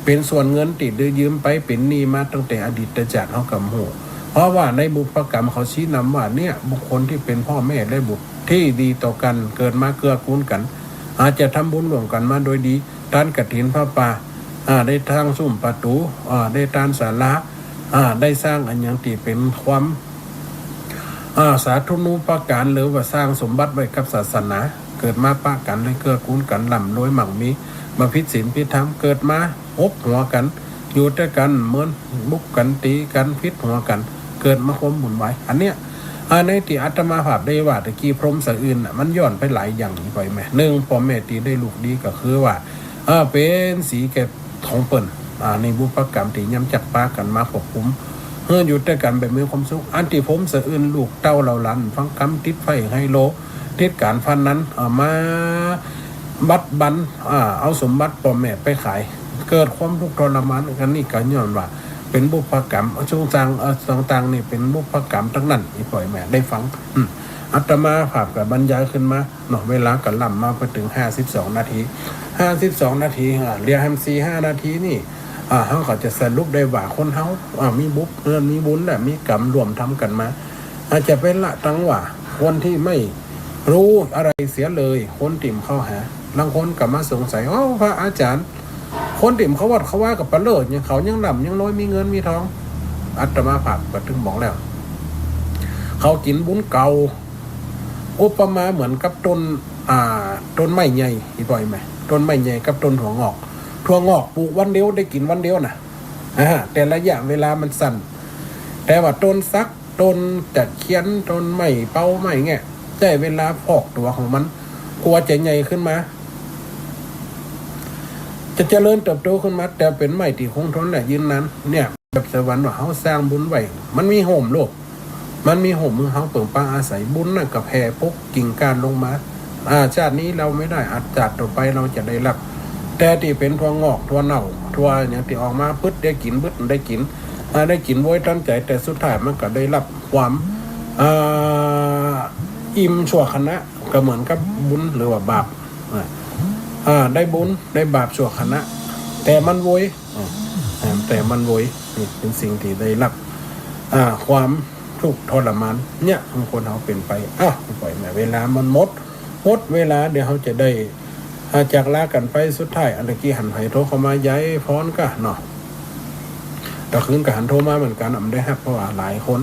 เป็นส่วนเงินติดได้ยืมไปเป็นหนี้มาตั้งแต่อดีตชาติเฮากำหูเพราะว่าในบุพกรรมเขาชี้นำว่าเนี่ยบุคคลที่เป็นพ่อแม่และบุตรที่ดีต่อกันเกิดมาเกื้อกูลกันอาจจะทำบุญร่วมกันมาโดยดีทานกฐินผ้าป่าได้ทางสุ่มประตูได้ทานศาลาได้สร้างอันยังที่เป็นความสาธุนูปการหรือว่าสร้างสมบัติไว้กับศาสนาเกิดมาป้ากันได้เกื้อกูลกันล่ำรวยมั่งมีมาพิศีลพิธรรมเกิดมาอบหัวกันอยู่ด้วยกันเหมือนบุกกันตีกันพิษหัวกันเกิดมาคมหมุนไว้อันเนี้ยในที่อาตมาภาพได้ว่าตะกี้พรหมสะอื่นมันย้อนไปหลายอย่างไปไหมหนึ่งพ่อแม่ตีได้ลูกดีก็คือว่าเป็นสีแก่ของเปิ่นในบุพกรรมที่ย้ำจักป้ากันมาควบคุมอยู่ด้วยกันแบบมีความสุขอันที่พรหมสะอื่นลูกเต้าเหล่าลันฟังคำติดไฟไฮโลติดการฟันนั้นมาบัดบันเอาสมบัติพ่อแม่ไปขายเกิดความทุกข์ทรมานกันนี่ก็ย้อนว่าเป็นบุพกรรมช่วงต่างนี่เป็นบุพกรรมทั้งนั้นอีปล่อยแม่ได้ฟังอาตมาภาพกับบรรยายขึ้นมาเนาะเวลาก็ล่ำมาไปถึง52นาที52นาทีเรียก5นาทีนี่เขาก็จะสรุปได้ว่าคนเขามีบุญมีบุญและมีกรรมรวมทำกันมาอาจจะเป็นละตั้งว่าคนที่ไม่รู้อะไรเสียเลยคนติ่มเข้าหาบางคนก็มาสงสัยพระอาจารย์คนติ่มเขาว่ากับปลาเลิศยังเขายังหล่ำยังน้อยมีเงินมีทองอาตมาภาพก็ถึงบอกแล้วเขากินบุญเก่าอุปมาเหมือนกับต้นไม้ใหญ่ที่ปล่อยไหมต้นไม้ใหญ่กับต้นถั่วงอกปลูกวันเดียวได้กินวันเดียวนะแต่ระยะเวลามันสั้นแต่ว่าต้นซักต้นจัดเคียนต้นไม้เป้าไม้เงี้ยแต่เวลาพอกตัวของมันกลัวจะใหญ่ขึ้นมาจะเจริญเติบโตขึ้นมาแต่เป็นไม้ที่คงทนและยืนนานเนี่ยแบบสวรรค์ว่าเขาสร้างบุญไว้มันมีห่มโลกมันมีห่มมือเขาเปิ่งป้าอาศัยบุญน่ะกับแผ่พกกิ่งก้านลงมาชาตินี้เราไม่ได้อาจจัดต่อไปเราจะได้รับแต่ที่เป็นทั่วงอกทั่วเน่าทั่วอย่างที่ออกมาปึ๊ดได้กินปึ๊ดได้กินไว้ตั้งใจแต่สุดท้ายมันก็ได้รับความอิ่มชั่วคณะก็เหมือนกับบุญหรือว่าบาปได้บุญได้บาปชั่วคณะแต่มันโวยนี่เป็นสิ่งที่ได้รับความทุกข์ทรมานเนี่ยคนเขาเป็นไปปล่อยแม่เวลามันหมดเวลาเดี๋ยวเขาจะได้จากลากันไปสุดท้ายอันตะกี้หันไห้โทรเข้ามาย้ายพรก็เนาะตะคืนก็หันโทรมาเหมือนกันได้ครับเพราะว่าหลายคน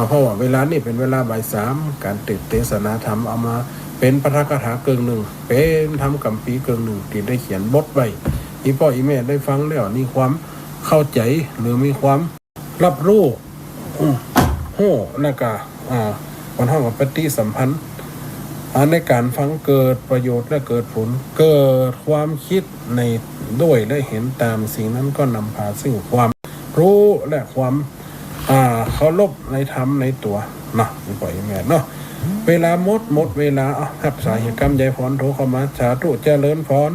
เพราะว่าเวลานี่เป็นเวลาบ่าย3การติดเทศนาธรรมเอามาเป็นปาฐกถาเกิงหนึ่งเป็นธรรมกัมปีเกิงหนึ่งที่ได้เขียนบทไว้อีพ่ออีแม่ได้ฟังแล้วมีความเข้าใจหรือมีความรับรู้แล้วก็วันห้องกับปฏิสัมพันธ์ในการฟังเกิดประโยชน์และเกิดผลเกิดความคิดในด้วยและเห็นตามสิ่งนั้นก็นำพาซึ่งความรู้และความเคารพในธรรมในตัวเนาะปล่อยแม่เนาะเวลาหมดเวลาครับสาเหตุกรรมใหญ่พรโทรเข้ามาสาธุเจริญพร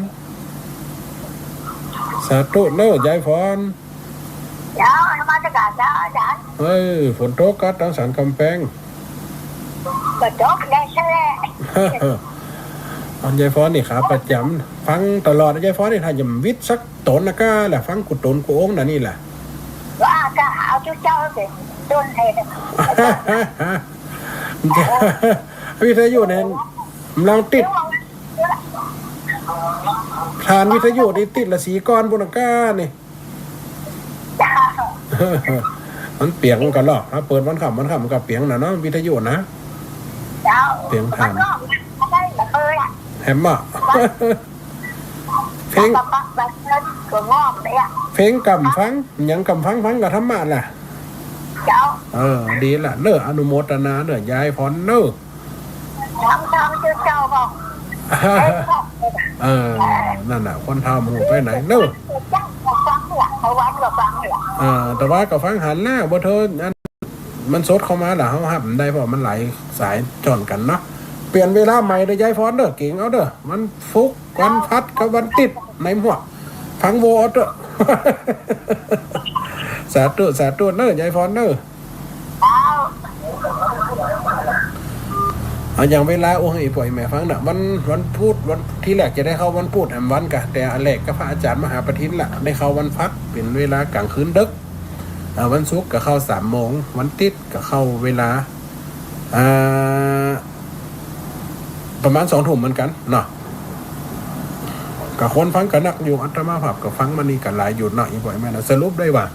ส าธุเนอะยายพร Dạ, nó mang tất cả đó, dạ. ฝนตกกัดทางสันกำแพง Mà tốt đây sao đây? อันยายฟ้อนนี่ขาประจำฟังตลอดยายฟ้อนนี่ถ้าจะวิทย์สักตนนะก็แหละฟังกุตนกูองน่ะนี่แหละ Và cả áo chú cháu thì tuân thầy này. วิทยุเนี่ยลองติด Đúng không? ทานวิทยุนี่ติดละสีก้อนบนก้านี่ Dạ. มันเปียงกันหรอกถ้าเปิดวันขำมันกับเปียงนะเนาะวิทยุนะ Dạ. Tiếng Mà Hàn. ngon, mà đây là ơi ạ. แฮมอ่ะ เพลง Bà lên cửa ngon đấy ạ. เพลงกำฟังหยังกำฟังกับธรรมะแหละ Dạ. ดีละเนอะอนุโมทนาเนอะยายพรเนอะ Thăm chú cháu không? Đấy không? นั่นน่ะคนทำหูไปไหนเนอะ Chắc là vắng là, không vắng là vắng là. แต่ว่ากับฟังหันหน้าบ่เธออันมันสดเข้ามาล่ะเฮาหับได้เพราะมันไหลสายจอนกันเนาะเปลี่ยนเวลาใหม่เด้อยายพรเด้อเก่งเอาเด้อมันฟุกวันพัดกับวันติดในหมวกฟังโวเอาเด้อ สาธุเด้อยายพรเด้อ Dạ. เอาอย่างเวลาโอ้ยปล่อยแม่ฟังน่ะวันพูดวันที่แรกจะได้เข้าวันพูดแอมวันกะแต่อันแรกก็พระอาจารย์มหาปทินล่ะได้เข้าวันพักเป็นเวลากลางคืนดึกวันศุกร์ก็เข้า3 โมงวันติดก็เข้าเวลาประมาณ2 ทุ่มเหมือนกันเนาะกับคนฟังกันนักอยู่อัตมาภาพกับฟังมันนี่กันหลายอยู่เนาะอีบ่อยแม่นะสรุปได้ว่า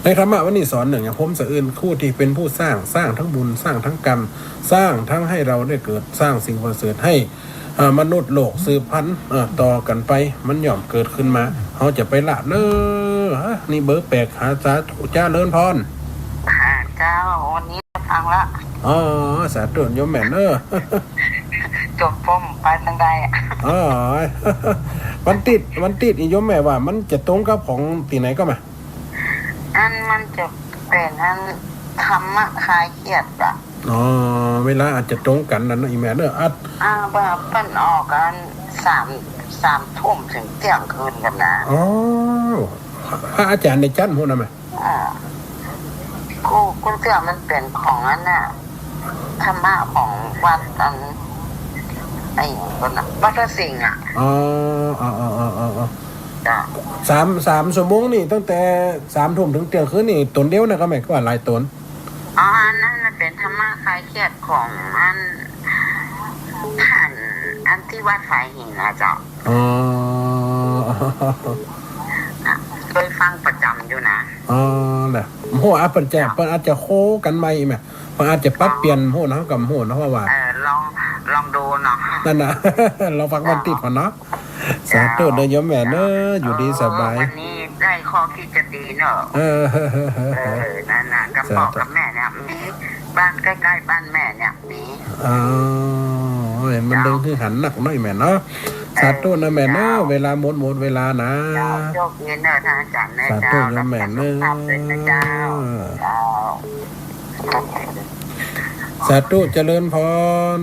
ในธรรมะวันนี้สอนหนึ่งอย่างผมสะอื่นคู่ที่เป็นผู้สร้างทั้งบุญสร้างทั้งกรรมสร้างทั้งให้เราได้เกิดสร้างสิ่งประเสริฐให้มนุษย์โลกสืบพันธุ์ต่อกันไปมันย่อมเกิดขึ้นมาเขาจะไปละเนอนี่เบอร์แปลกหาจ้าเลินพร เจ้าวันนี้ฟังละ สาธุโยมแม่เนอ จบผมไปทางใดอ่ะ วันติดอีโยมแม่ว่ามันจะตรงกับของตีไหนก็มา อันมันจะเป็นอันธรรมะคลายเครียดอ่ะ เวลาอาจจะตรงกันนั่นนะอีแม่เนอแบบเป็นออกกันสามทุ่มถึงเที่ยงคืนกันนะพระอาจารย์ในจันทร์พูดนะไหมกูเชื่อมันเป็นของอันน่ะธรรมะของวัดอันไอ้คนน่ะวัดพระสิงห์อ่ะ3 ชั่วโมงนี่ตั้งแต่3 ทุ่มถึงเที่ยงคืนนี่ตนเดียวนะก็แม่ก็ว่าหลายตนนั่นเป็นธรรมะคลายเครียดของอันท่านอันที่วัดไฟหินนะเจ้าเคยฟังประจำอยู่นะแหละโหอาจจะอาจจะโคกันใหม่ไหมมันอาจจะปรับเปลี่ยนโหนะกับโหนะว่าลองดูเนาะนั่นนะ เราฟังมันติดมันเนาะสาธุเด้อยมแม่เนอะอยู่ดีสบายวันนี้ได้ข้อคิดจะดีเนอะนั่นนะกับพ่อกับแม่เนี่ยมีบ้านใกล้ๆบ้านแม่เนี่ยมีมันเดินคือหันหนักหน่อยแม่เนาะสาธุนะแม่เนอะเวลาหมดเวลานะโชคดีเนอะท่านอาจารย์นะสาธุนะแม่เนอะสาธุเจริญพร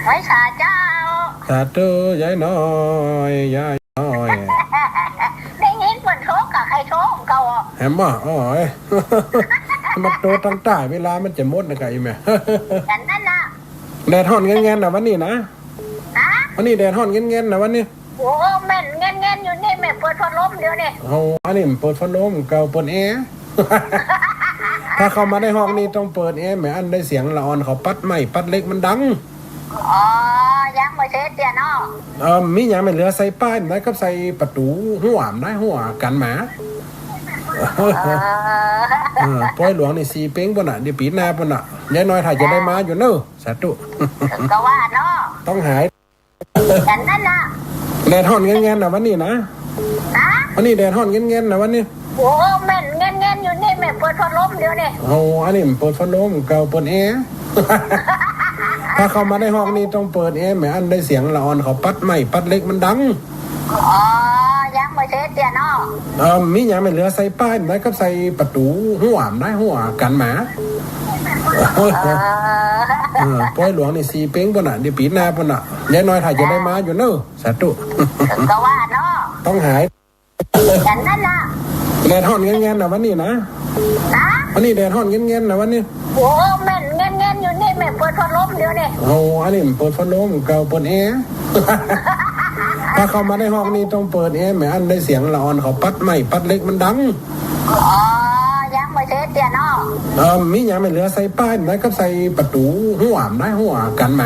ไว้สาเจ้าสาธุยายน้อยได้ยินฝนโชกกับใครโชกเก่าแฮมบ่มันโตตั้งแต่เวลามันจะหมดนะไก่แม่นั่นน่ะแดดฮ้อนเงี้ยนะวันนี้นะวันนี้แดดฮ้อนเงี้ยนะวันนี้โอ้แม่นเงี้ยอยู่นี่แม่เปิดพัดลมเดี๋ยวนี้อันนี้เปิดพัดลมเก่าเปิดแอร์ถ้าเข้ามาในห้องนี้ต้องเปิดแอร์แม่อันได้เสียงละอ่อนเขาปัดไม่ปัดเล็กมันดังยังไม่เสร็จเดี๋ยวเนาะมีอย่างไม่เหลือใส่ป้ายได้กับใส่ประตูหัวได้หัวกันหมาปล่อยหลวงนี่สีเป้งปน่ะเดี๋ยวปีหน้าปน่ะยายน้อยถ่ายจะได้มาอยู่เนอะสาธุก็ว่าเนาะต้องหายนั่นน่ะแดดฮ้อนเงี้ยนะวันนี้นะวันนี้แดดฮ้อนเงี้ยนะวันนี้โอ้แม่นเงี้ยอยู่นี่แม่เปิดพัดลมเดี๋ยวนี้อันนี้เปิดพัดลมเก่าเปิดแอร์ถ้าเข้ามาในห้องนี้ต้องเปิดแอร์แม่อันได้เสียงละอ่อนเขาปัดไม่ปัดเล็กมันดังยังไม่เสร็จเดี๋ยวเนาะมีอย่างไม่เหลือใส่ป้ายได้กับใส่ประตูหัวได้หัวกันหมาปล่อยหลวงนี่สีเป้งปน่ะเดี๋ยวปีหน้าปน่ะยายน้อยถ่ายจะได้มาอยู่เนอะสาธุก็ว่าเนาะต้องหาย อย่างนั้นนะ แดดฮ้อนเงี้ยๆนะวันนี้นะ นะ วันนี้แดดฮ้อนเงี้ยๆนะวันนี้ โอ้แม่นเงี้ยอยู่นี่แม่เปิดพัดลมเดี๋ยวนี้ โอ้อันนี้เปิดพัดลมเก่าเปิดแอร์ ถ้าเข้ามาในห้องนี้ต้องเปิดแอร์แหมอันได้เสียงละออนเขาปัดไม่ปัดเล็กมันดัง อ๋อยังไม่เสร็จเดี๋ยวเนาะ มีอย่างไม่เหลือใส่ป้ายไหนก็ใส่ประตูหัวได้หัวกันมา